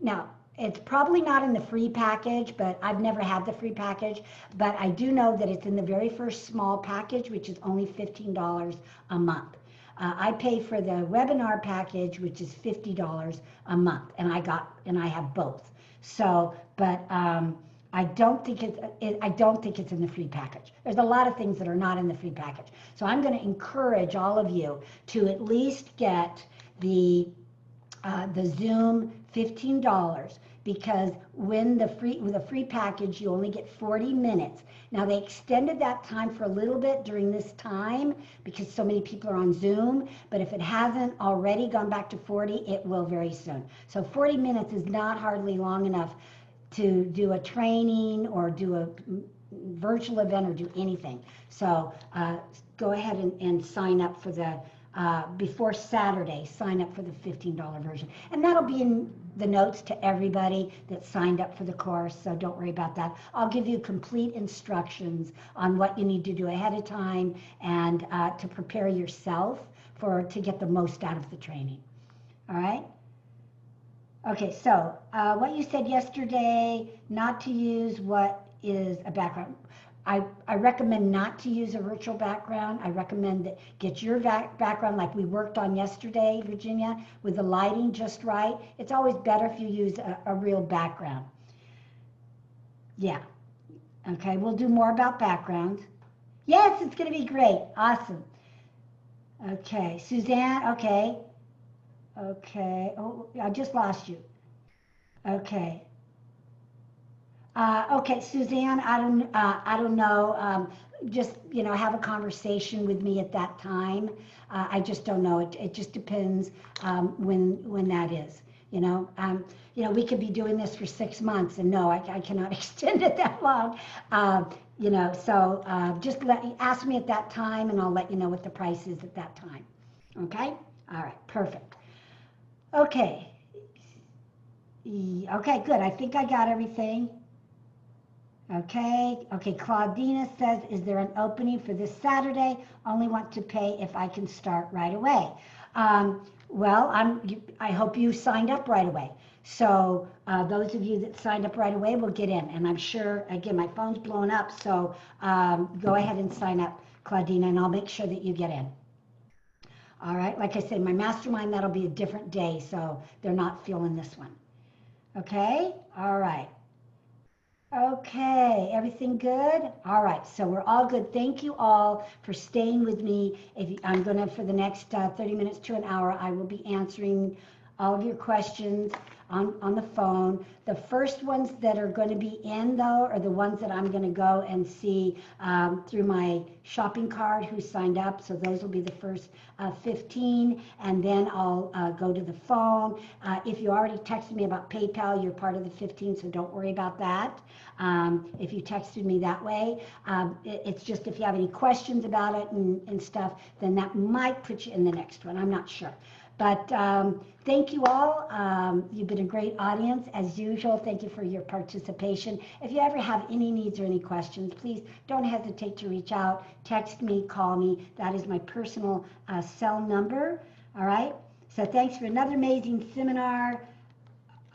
now, it's probably not in the free package, but I've never had the free package. But I do know that it's in the very first small package, which is only $15 a month. I pay for the webinar package, which is $50 a month, and I have both. So, but I don't think it's in the free package. There's a lot of things that are not in the free package. So I'm going to encourage all of you to at least get the Zoom $15, because with a free package you only get 40 minutes. Now they extended that time for a little bit during this time because so many people are on Zoom, but if it hasn't already gone back to 40, it will very soon. So 40 minutes is not hardly long enough to do a training or do a virtual event or do anything. So go ahead and sign up for the before Saturday, sign up for the $15 version. And that'll be in the notes to everybody that signed up for the course, so don't worry about that. I'll give you complete instructions on what you need to do ahead of time and to prepare yourself to get the most out of the training. All right? Okay, so what you said yesterday, not to use what is a background. I recommend not to use a virtual background. I recommend that get your background like we worked on yesterday, Virginia, with the lighting just right. It's always better if you use a real background. Yeah. Okay, we'll do more about backgrounds. Yes, it's going to be great. Awesome. Okay, Suzanne, okay. Okay, oh, I just lost you. Okay. Okay, Suzanne, I don't know. Just have a conversation with me at that time. I just don't know. It just depends when that is. We could be doing this for 6 months, and no, I cannot extend it that long. So just ask me at that time, and I'll let you know what the price is at that time. Okay. All right. Perfect. Okay. Okay. Good. I think I got everything. Okay, Claudina says, is there an opening for this Saturday? Only want to pay if I can start right away. Well, I hope you signed up right away. So those of you that signed up right away will get in. And I'm sure, again, my phone's blowing up, so go ahead and sign up, Claudina, and I'll make sure that you get in. All right, like I said, my mastermind, that'll be a different day, so they're not feeling this one. Okay, all right. Okay, everything good? All right, so we're all good. Thank you all for staying with me. I'm going to, for the next 30 minutes to an hour, I will be answering all of your questions on the phone. The first ones that are going to be in, though, are the ones that I'm going to go and see through my shopping cart who signed up. So those will be the first 15, and then I'll go to the phone. If you already texted me about PayPal, you're part of the 15, so don't worry about that. If you texted me that way, it's just if you have any questions about it and stuff, then that might put you in the next one. I'm not sure. But thank you all. You've been a great audience as usual. Thank you for your participation. If you ever have any needs or any questions, please don't hesitate to reach out. Text me, call me. That is my personal cell number. All right. So thanks for another amazing seminar.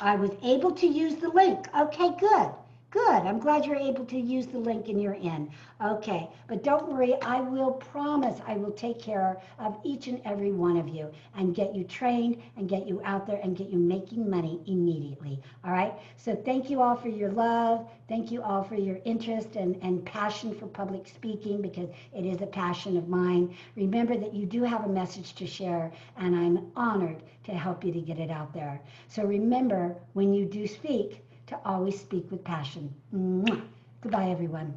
I was able to use the link. Okay, good. Good. I'm glad you're able to use the link and you're in. Okay, but don't worry. I will promise I will take care of each and every one of you and get you trained and get you out there and get you making money immediately. All right. So thank you all for your love. Thank you all for your interest and passion for public speaking, because it is a passion of mine. Remember that you do have a message to share, and I'm honored to help you to get it out there. So remember, when you do speak, to always speak with passion. Mwah. Goodbye, everyone.